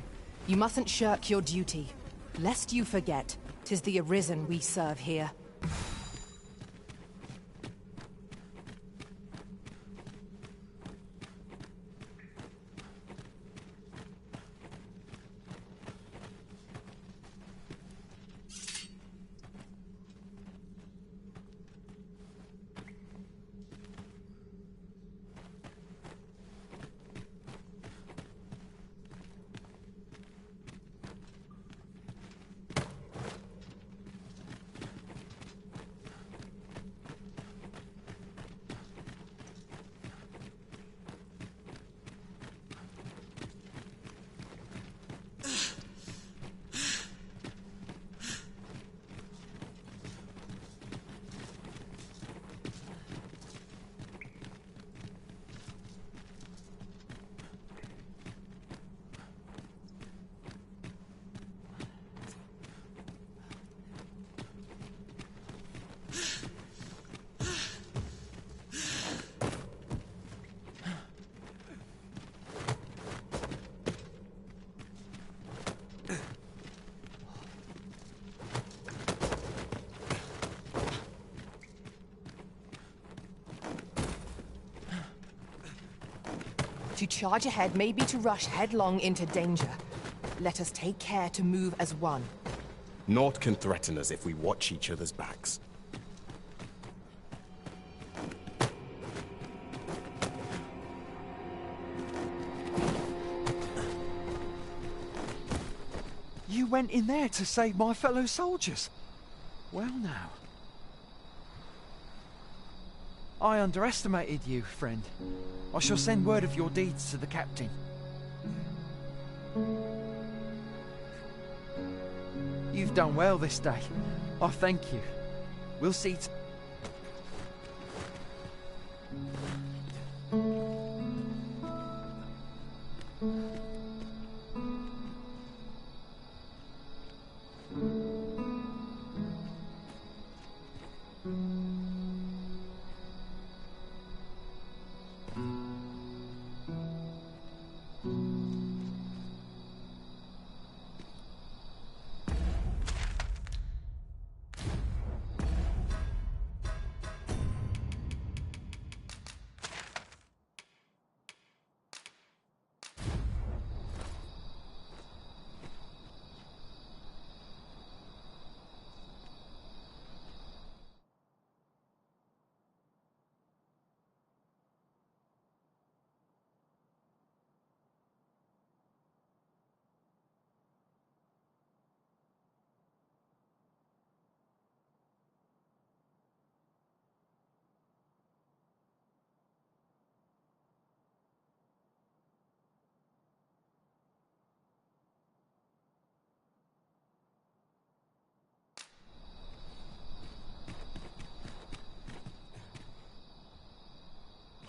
you mustn't shirk your duty. Lest you forget, 'tis the Arisen we serve here. To charge ahead may be to rush headlong into danger. Let us take care to move as one. Naught can threaten us if we watch each other's backs. You went in there to save my fellow soldiers. Well now. I underestimated you, friend. I shall send word of your deeds to the captain. You've done well this day. I thank you. We'll see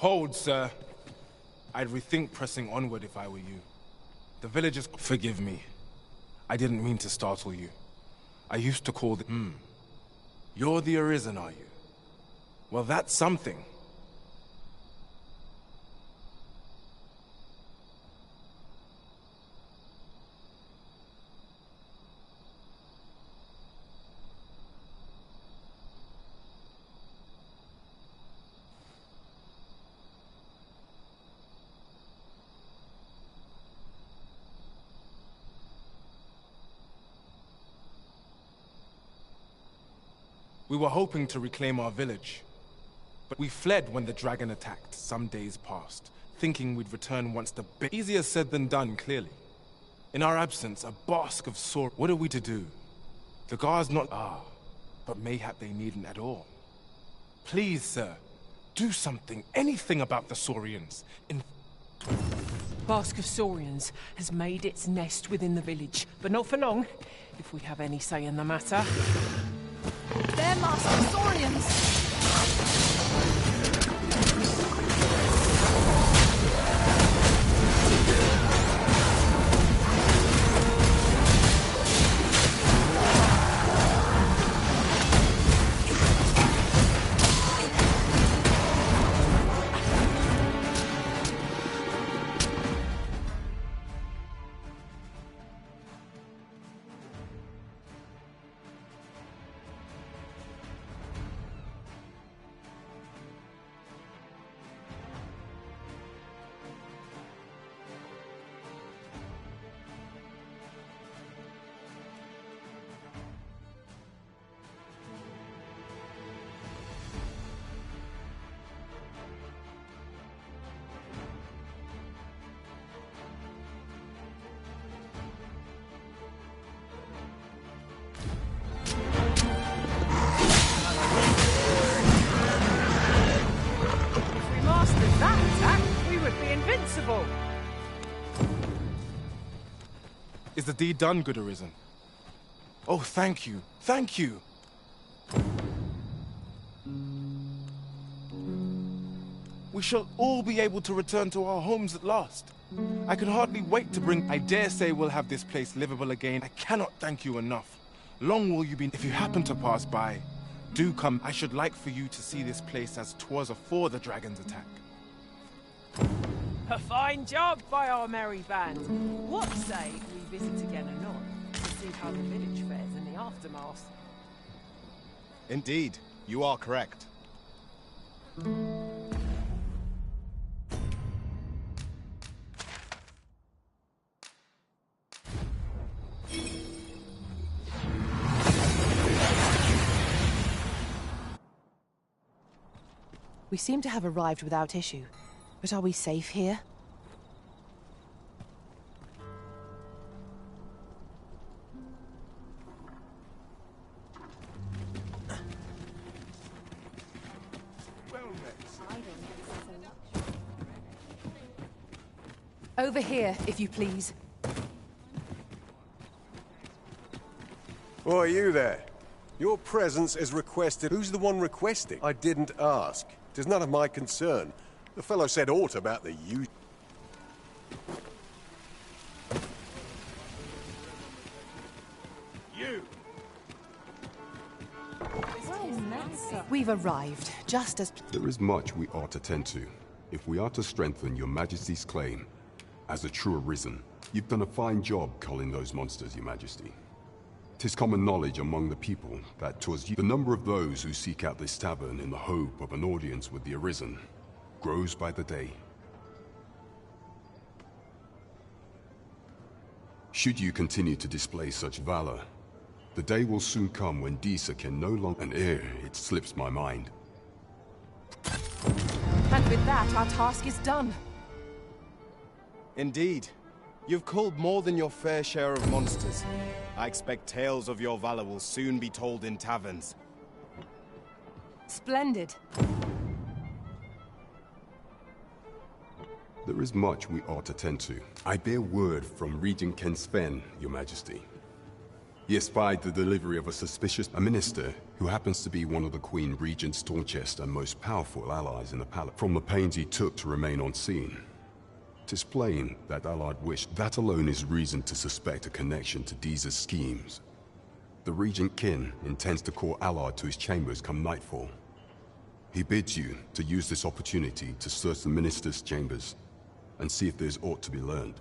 Hold, sir. I'd rethink pressing onward if I were you. The villagers... Forgive me. I didn't mean to startle you. I used to call the... You're the Arisen, are you? Well, that's something. We were hoping to reclaim our village, but we fled when the dragon attacked some days past, thinking we'd return once the easier said than done, clearly. In our absence, a bask of sore. What are we to do? The guards not... but mayhap they needn't at all. Please, sir, do something, anything about the Saurians. Bask of Saurians has made its nest within the village, but not for long, if we have any say in the matter. They're Master Saurians! Is the deed done, good Arisen? Oh, thank you. Thank you. We shall all be able to return to our homes at last. I can hardly wait to bring... I dare say we'll have this place livable again. I cannot thank you enough. Long will you be... If you happen to pass by, do come. I should like for you to see this place as 'twas afore the dragon's attack. A fine job by our merry band. What say we visit again anon to see how the village fares in the aftermath? Indeed, you are correct. We seem to have arrived without issue. But are we safe here? Over here, if you please. Oh, are you there? Your presence is requested. Who's the one requesting? I didn't ask. It is none of my concern. The fellow said aught about the use. You! We've arrived, just as... There is much we ought to tend to, if we are to strengthen your Majesty's claim. As a true Arisen, you've done a fine job culling those monsters, your Majesty. 'Tis common knowledge among the people that 'twas you. The number of those who seek out this tavern in the hope of an audience with the Arisen grows by the day. Should you continue to display such valor, the day will soon come when Disa can no longer... And it slips my mind. And with that, our task is done. Indeed. You've culled more than your fair share of monsters. I expect tales of your valor will soon be told in taverns. Splendid. There is much we ought to tend to. I bear word from Regent Ken Sven, your Majesty. He espied the delivery of a minister who happens to be one of the Queen Regent's staunchest and most powerful allies in the palace. From the pains he took to remain on scene, 'tis plain that Allied wish. That alone is reason to suspect a connection to Deeza's schemes. The Regent Kin intends to call Allard to his chambers come nightfall. He bids you to use this opportunity to search the minister's chambers and see if there's aught to be learned.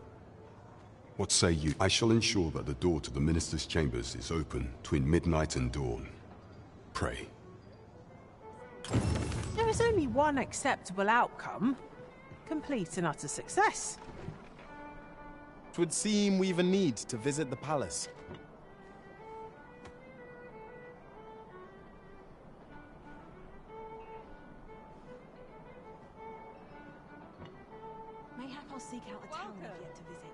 What say you? I shall ensure that the door to the minister's chambers is open between midnight and dawn. Pray. There is only one acceptable outcome. Complete and utter success. It would seem we've a need to visit the palace. Mayhap I'll seek out a town I've yet to visit.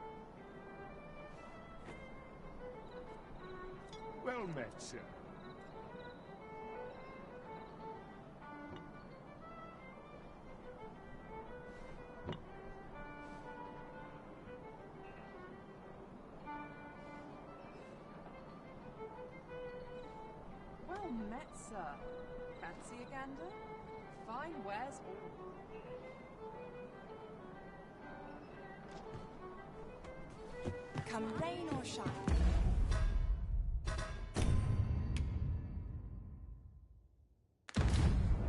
Well met, sir. Well met, sir. Fancy a gander? Fine wares all. Come rain or shine.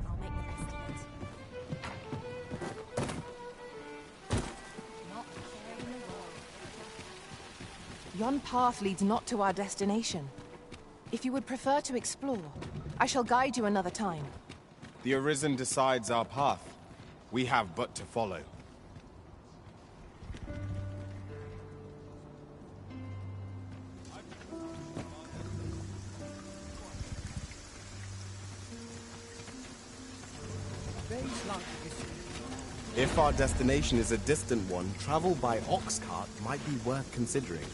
I'll make the best of it. Not a care in the world. Yon path leads not to our destination. If you would prefer to explore, I shall guide you another time. The Arisen decides our path. We have but to follow. If our destination is a distant one, travel by ox cart might be worth considering.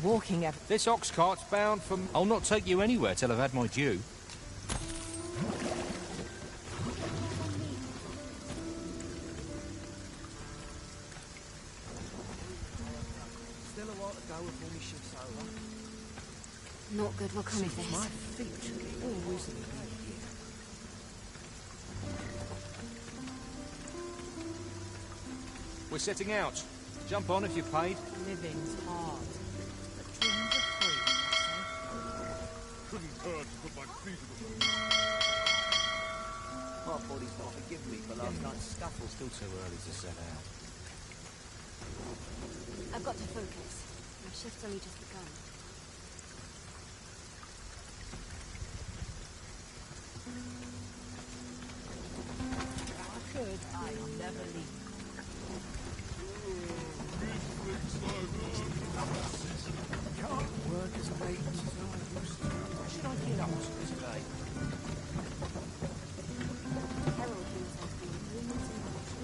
Walking This ox cart's bound for... I'll not take you anywhere till I've had my due. Still a while to go before my shift's over. Not good will come of this. My feet always here. We're setting out. Jump on if you're paid. Living's hard. But dreams are free. Couldn't hurt to put my feet in the My body's not forgiven me for last night's scuffle. Still too early to set out. I've got to focus. My shift's only just begun. If I could, I'd never leave. Can't work as late as I used to. What should I get up to today? Herald himself being rumors and passion.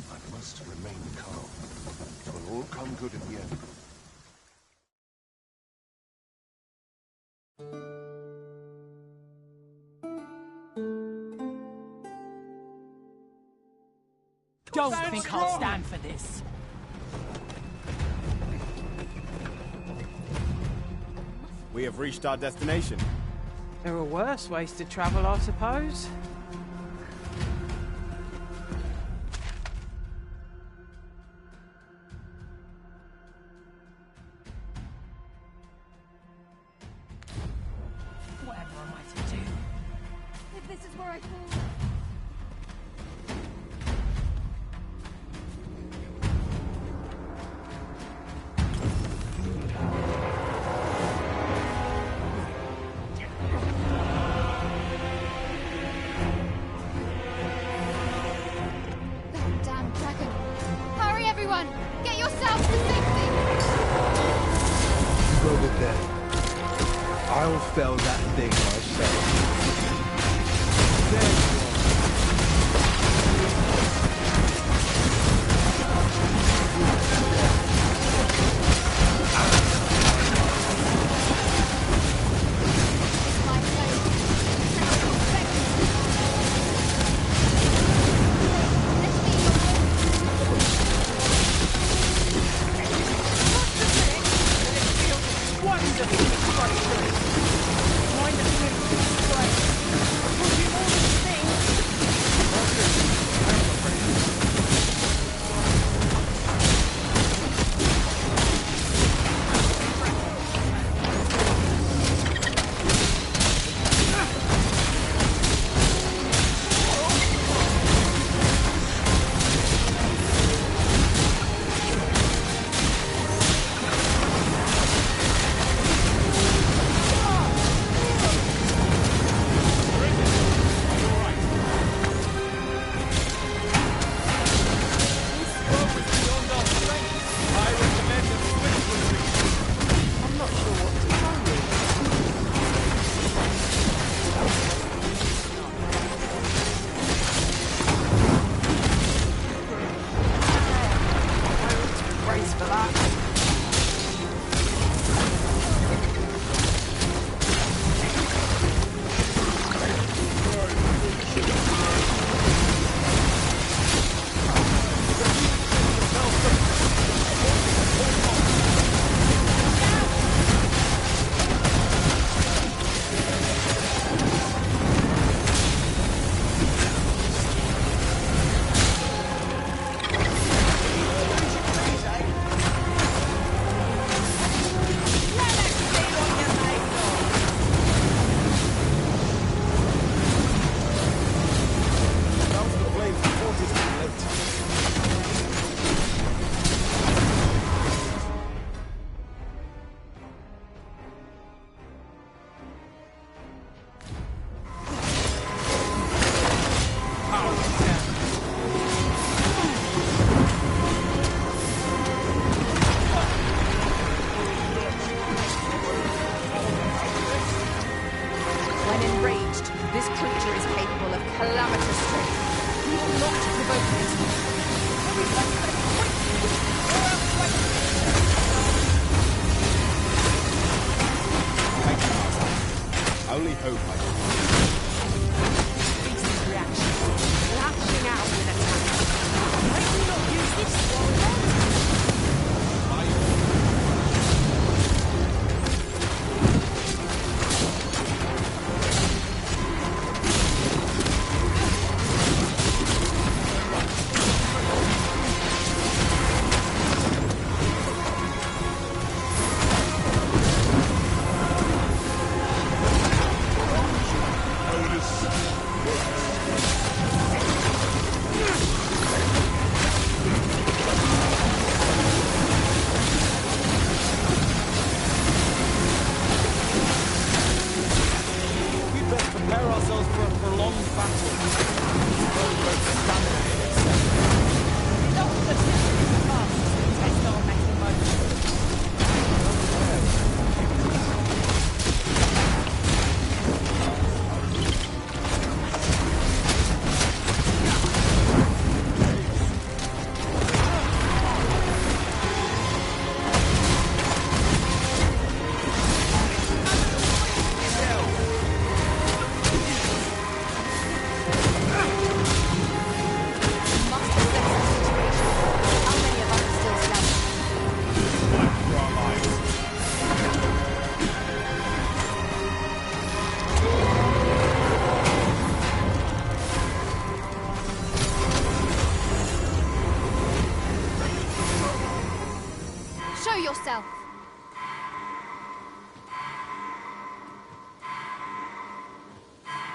I must remain calm. 'Twill all come good in the end. Don't think I'll stand for this. We have reached our destination. There are worse ways to travel, I suppose. Whatever am I to do? If this is where I fall... That damn dragon! Hurry, everyone! Get yourselves to safety! Go with them. I'll fell that thing myself. calamitous strength. We will not provoke it. Only hope I can. Beast's reaction. Lashing out in attack. Why do we not use this one? yourself.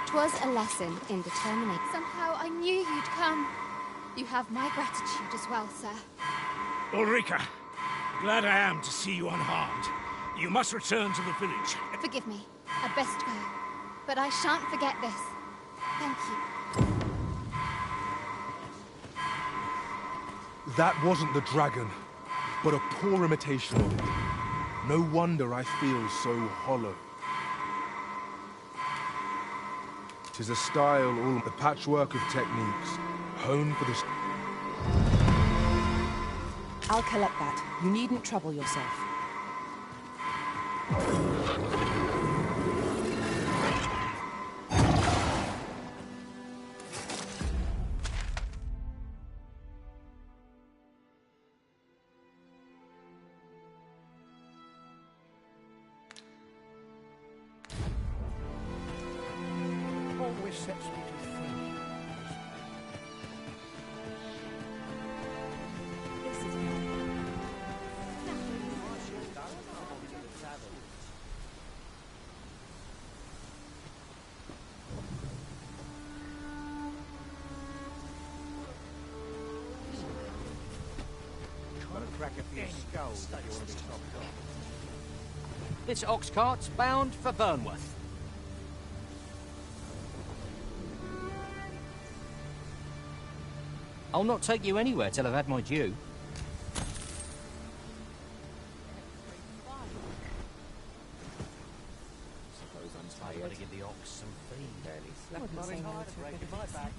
Twas a lesson in determination. Somehow I knew you'd come. You have my gratitude as well, sir. Ulrika, glad I am to see you unharmed. You must return to the village. Forgive me. I'd best go. But I shan't forget this. Thank you. That wasn't the dragon, but a poor imitation of it. No wonder I feel so hollow. 'Tis a style, all the patchwork of techniques, honed for the... I'll collect that. You needn't trouble yourself. Always sets me to think. Got to crack a few skulls if you want to be top dog. This ox cart's bound for Burnworth. I'll not take you anywhere till I've had my due. Suppose I'm tired. Got to give the ox some feed. Barely slept. Breaking my back.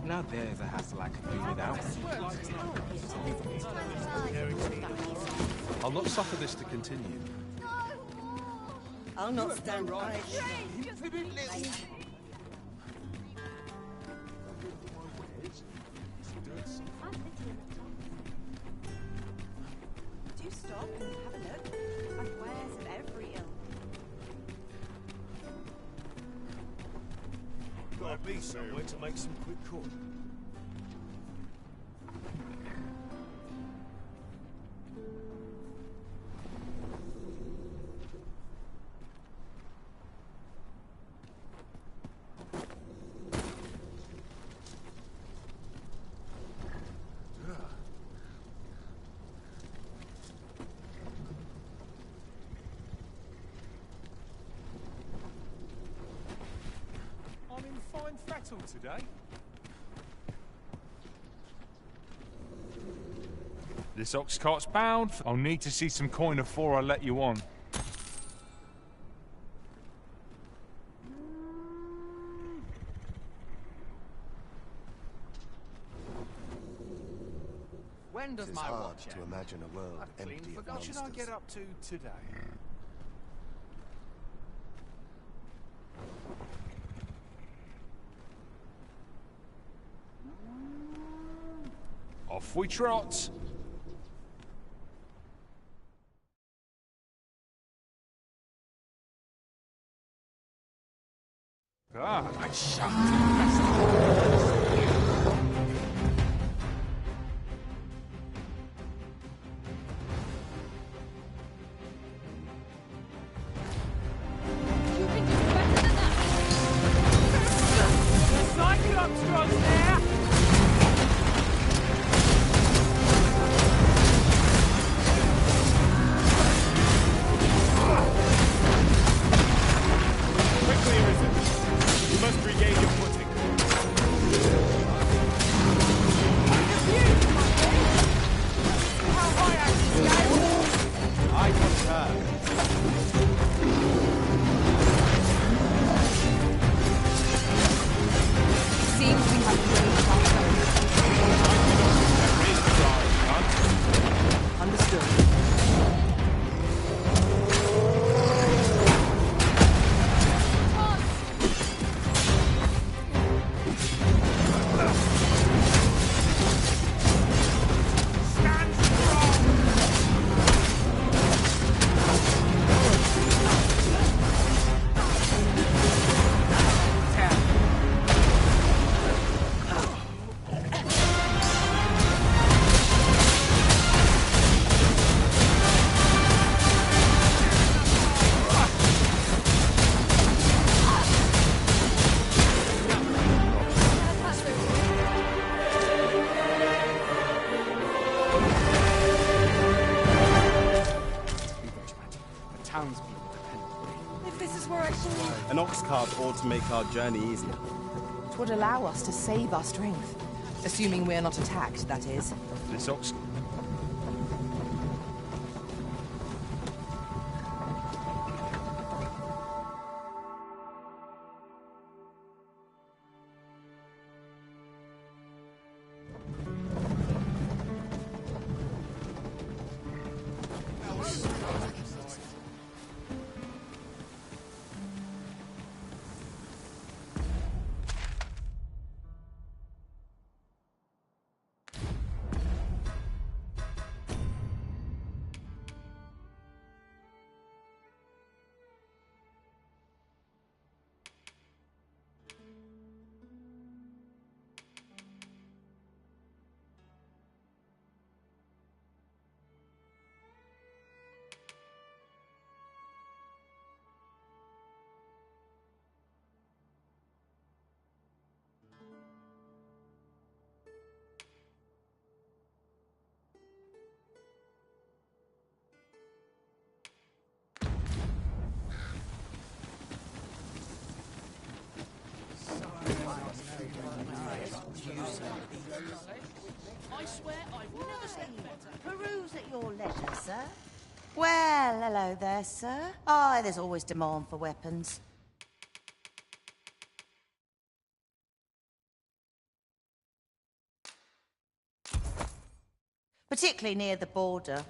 Now there's a hassle I could do without. I'll not suffer this to continue. I'll not stand by. Do stop and have a look. I've wares of every ilk. Gotta be somewhere to make some quick call. I'm in 5 I'm frettled today. This ox cart's bound. I'll need to see some coin before I let you on. When does It is my hard watch to end? imagine a world I've clean empty of forgot. monsters. What should I get up to today? Off we trot. Ah, I Cyclops was there! Quickly, Arisen. You must regain your footing. How high I scale! I concur. Seems we have Understood. If this is where I should... An ox cart ought to make our journey easier. It would allow us to save our strength. Assuming we're not attacked, that is. This ox... I swear I've never seen better. Peruse at your leisure, sir. Well, hello there, sir. Aye, there's always demand for weapons. Particularly near the border.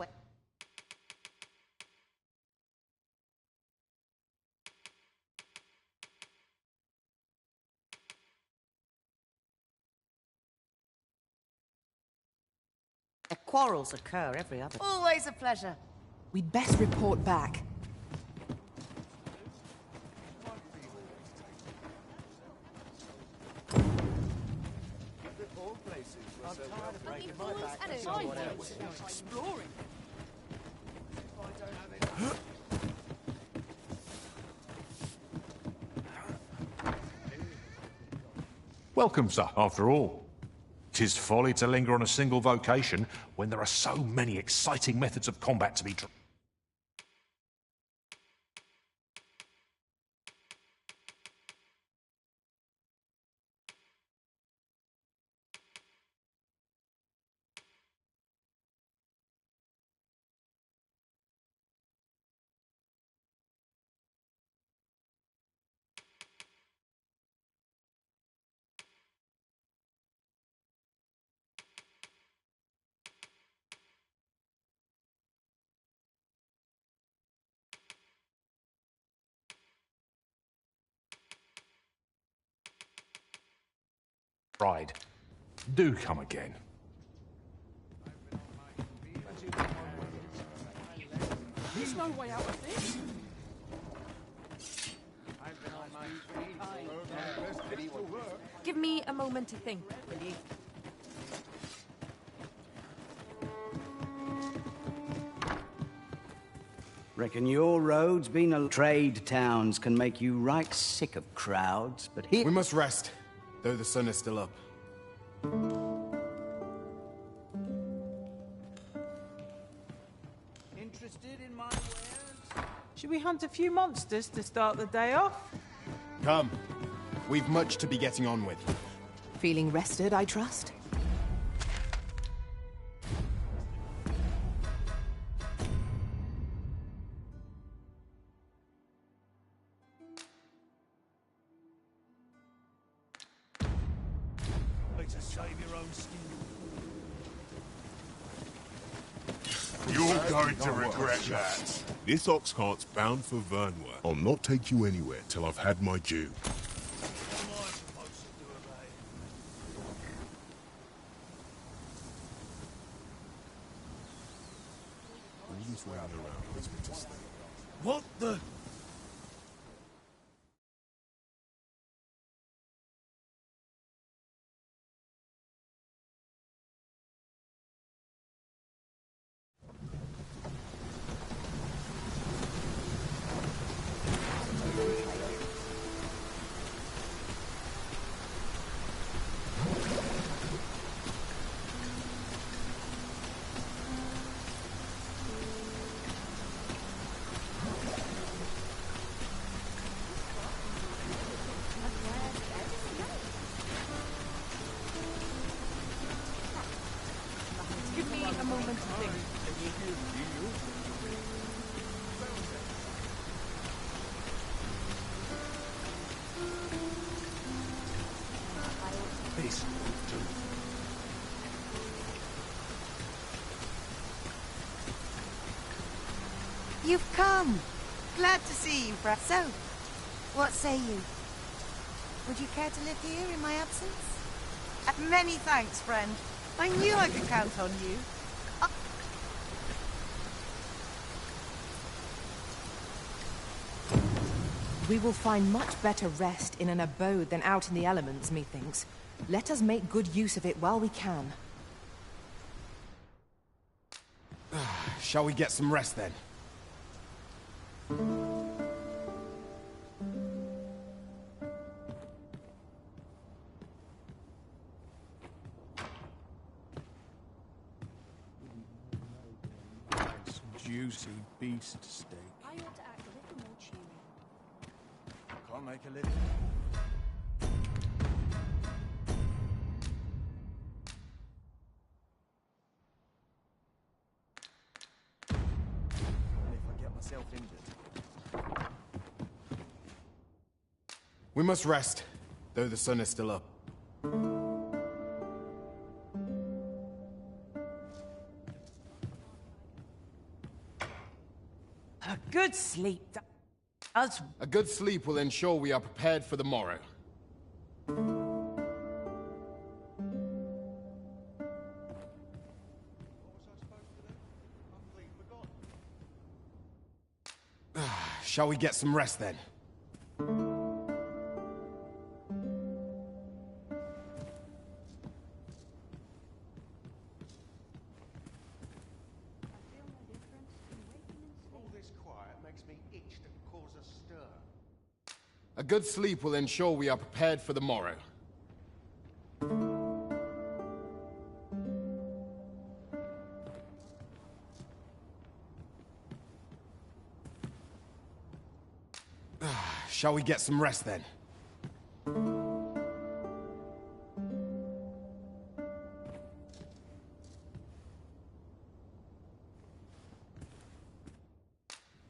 Quarrels occur every other. Always a pleasure. We'd best report back. Exploring. Welcome, sir, after all. 'Tis folly to linger on a single vocation when there are so many exciting methods of combat to be tried. Pride. Do come again. There's no way out of this. Give me a moment to think, will you? Reckon your road's been a... Trade towns can make you right sick of crowds, but here... We must rest, though the sun is still up. Interested in my wares? Should we hunt a few monsters to start the day off? Come. We've much to be getting on with. Feeling rested, I trust? To save your own skin. You're going to regret that. This ox cart's bound for Vernworth. I'll not take you anywhere till I've had my due. What am I supposed to do about it? All this waiting around leads me to stay. What the? Give me a moment to think. This will do. You've come. Glad to see you, Brad. So, what say you? Would you care to live here in my absence? Many thanks, friend. I knew I could count on you. We will find much better rest in an abode than out in the elements, methinks. Let us make good use of it while we can. Shall we get some rest then? Juicy beast steak. I ought to act a little more cheery. Can't make a living. And if I get myself injured. We must rest, though the sun is still up. A good sleep does... A good sleep will ensure we are prepared for the morrow. Shall we get some rest then? A good sleep will ensure we are prepared for the morrow. Shall we get some rest then?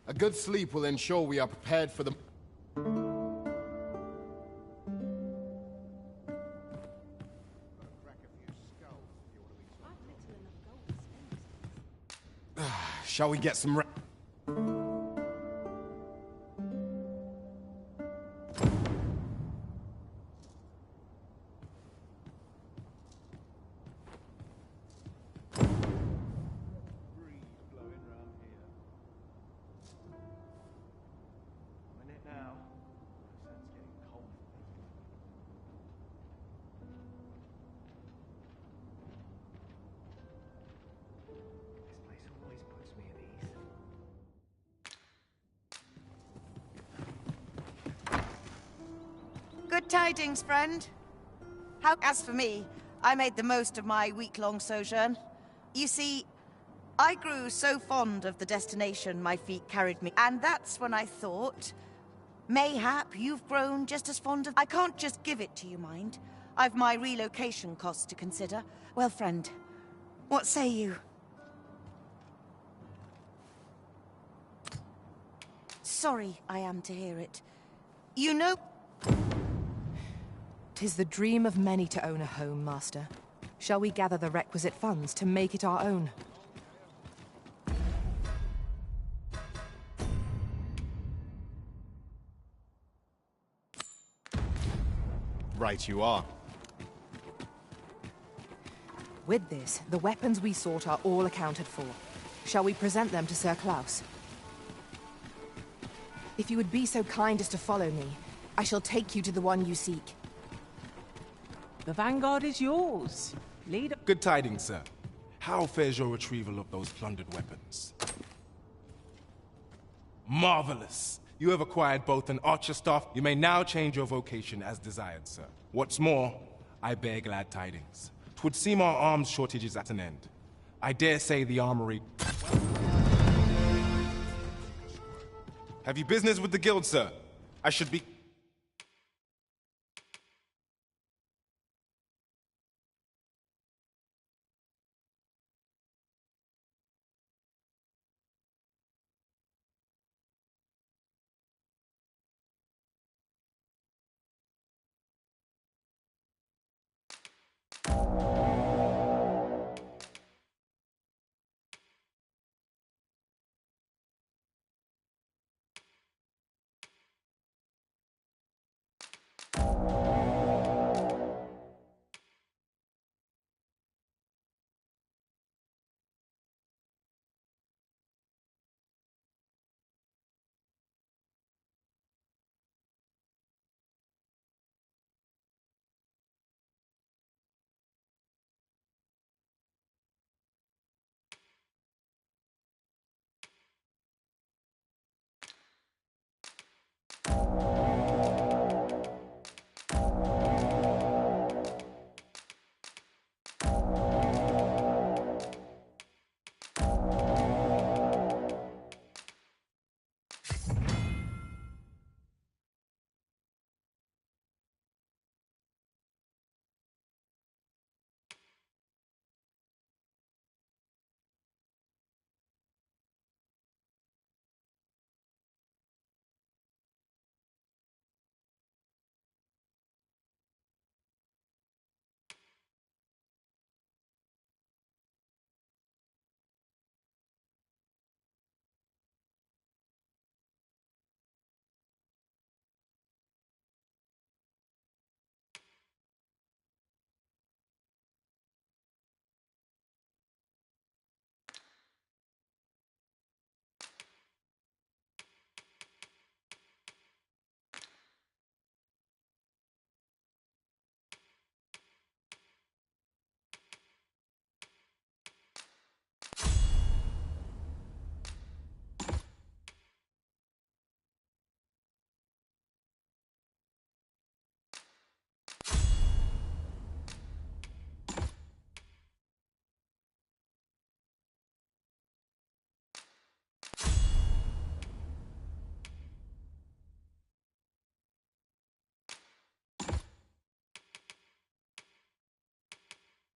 A good sleep will ensure we are prepared for the... Shall we get some rest? tidings, friend. As for me, I made the most of my week-long sojourn. You see, I grew so fond of the destination my feet carried me, and that's when I thought, mayhap you've grown just as fond of... I can't just give it to you, mind. I've my relocation costs to consider. Well, friend, what say you? Sorry I am to hear it. You know... 'Tis the dream of many to own a home, Master. Shall we gather the requisite funds to make it our own? Right you are. With this, the weapons we sought are all accounted for. Shall we present them to Sir Klaus? If you would be so kind as to follow me, I shall take you to the one you seek. The Vanguard is yours. Lead... Good tidings, sir. How fares your retrieval of those plundered weapons? Marvelous! You have acquired both an archer staff. You may now change your vocation as desired, sir. What's more, I bear glad tidings. 'Twould seem our arms shortage is at an end. I dare say the armory... Have you business with the guild, sir? I should be...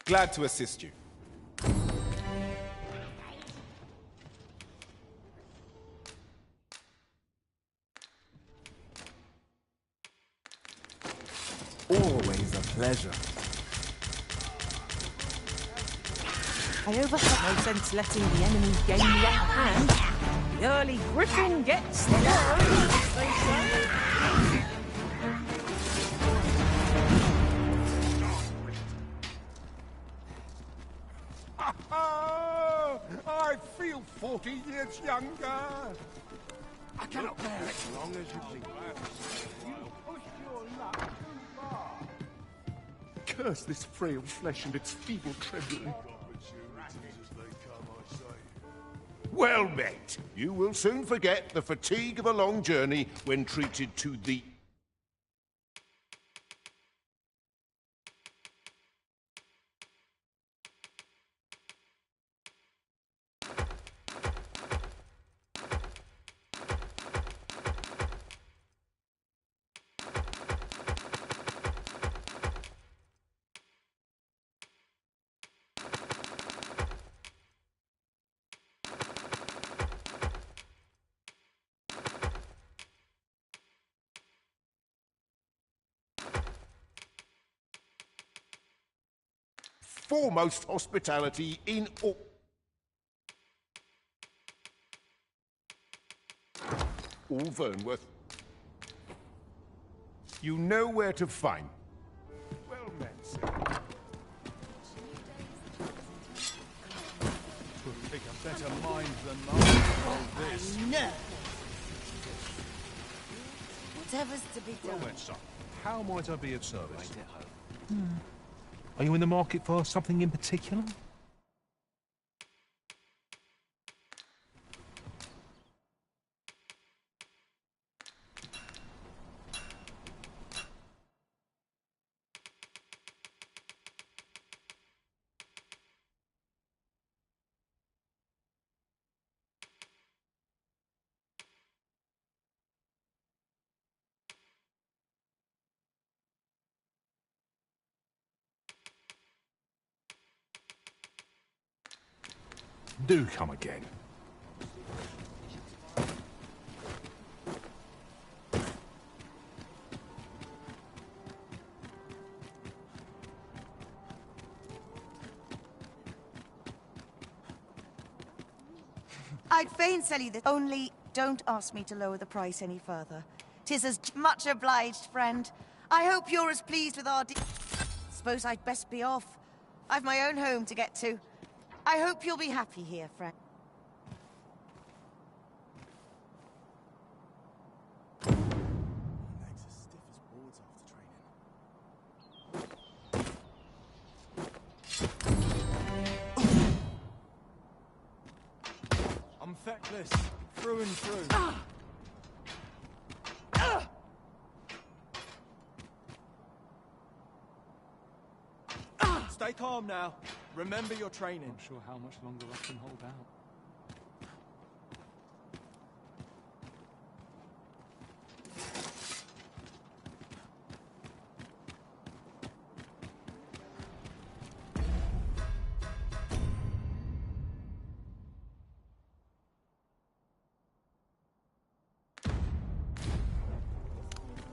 Glad to assist you. Always a pleasure. I overheard no sense letting the enemy gain the upper hand. The early griffin gets the worm, as they say. I feel 40 years younger. I cannot bear it. As long as you please. You pushed your luck too far. Curse this frail flesh and its feeble trembling. Well met. You will soon forget the fatigue of a long journey when treated to the... foremost hospitality in all Vernworth. You know where to find. Well met, sir. Could pick a better mind than mine for all this. No. Whatever's to be done. Well met, son. How might I be of service? Are you in the market for something in particular? Do come again. I'd fain sell you this, only don't ask me to lower the price any further. 'Tis as much obliged, friend. I hope you're as pleased with our Suppose I'd best be off. I've my own home to get to. I hope you'll be happy here, friend. I'm feckless, through and through. Stay calm now. Remember your training. I'm sure how much longer I can hold out.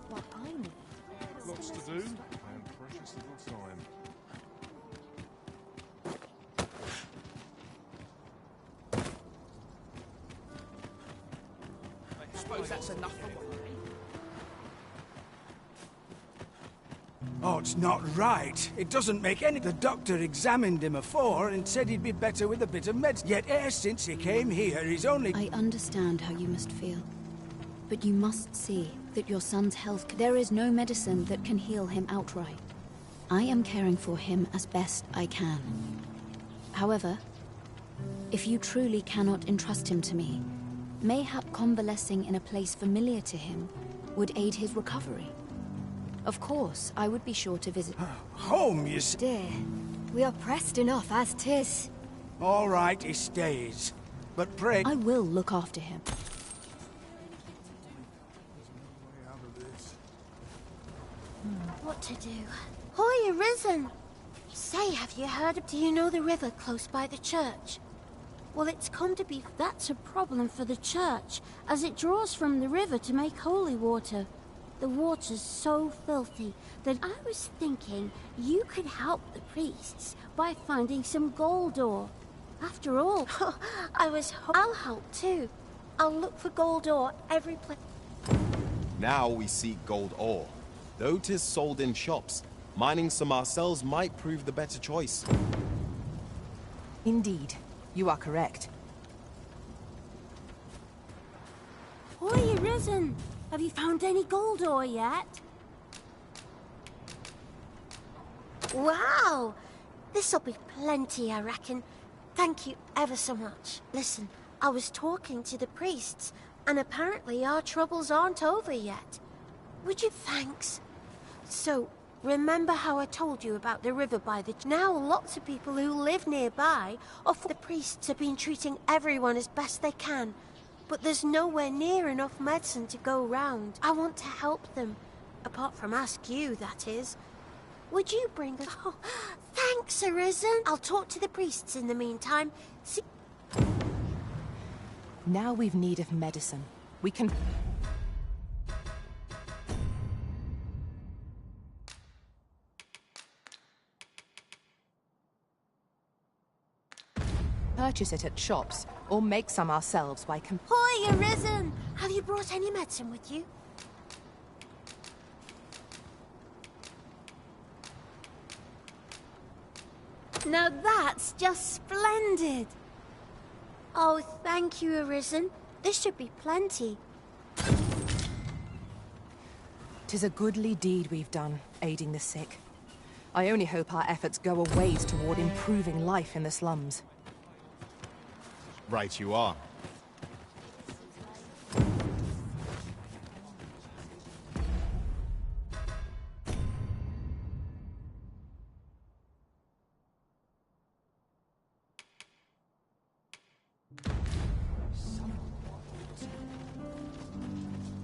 What I need. Lots to do, and precious little time. I suppose that's enough for one. Oh, it's not right. It doesn't make any... The doctor examined him afore and said he'd be better with a bit of medicine. Yet e'er since he came here, he's only... I understand how you must feel. But you must see that your son's health... There is no medicine that can heal him outright. I am caring for him as best I can. However, if you truly cannot entrust him to me, mayhap convalescing in a place familiar to him would aid his recovery. Of course, I would be sure to visit... Home, you see. Dear, we are pressed enough as 'tis. All right, he stays. But pray... I will look after him. What to do? Hoy, Arisen! Say, have you heard of... Do you know the river close by the church? Well, it's come to be... That's a problem for the church, as it draws from the river to make holy water. The water's so filthy that I was thinking you could help the priests by finding some gold ore. After all, I'll help too. I'll look for gold ore every place. Now we seek gold ore. Though 'tis sold in shops, mining some ourselves might prove the better choice. Indeed, you are correct. Hoy, Arisen! Have you found any gold ore yet? Wow! This'll be plenty, I reckon. Thank you ever so much. Listen, I was talking to the priests, and apparently our troubles aren't over yet. Would you... Thanks. So, remember how I told you about the river by the... Now lots of people who live nearby, the priests have been treating everyone as best they can. But there's nowhere near enough medicine to go round. I want to help them. Apart from ask you, that is. Would you bring us... Oh, thanks, Arisen. I'll talk to the priests in the meantime. See... Now we've need of medicine. We can... purchase it at shops, or make some ourselves by Hoy, Arisen! Have you brought any medicine with you? Now that's just splendid! Oh, thank you, Arisen. This should be plenty. 'Tis a goodly deed we've done, aiding the sick. I only hope our efforts go a ways toward improving life in the slums. Right you are.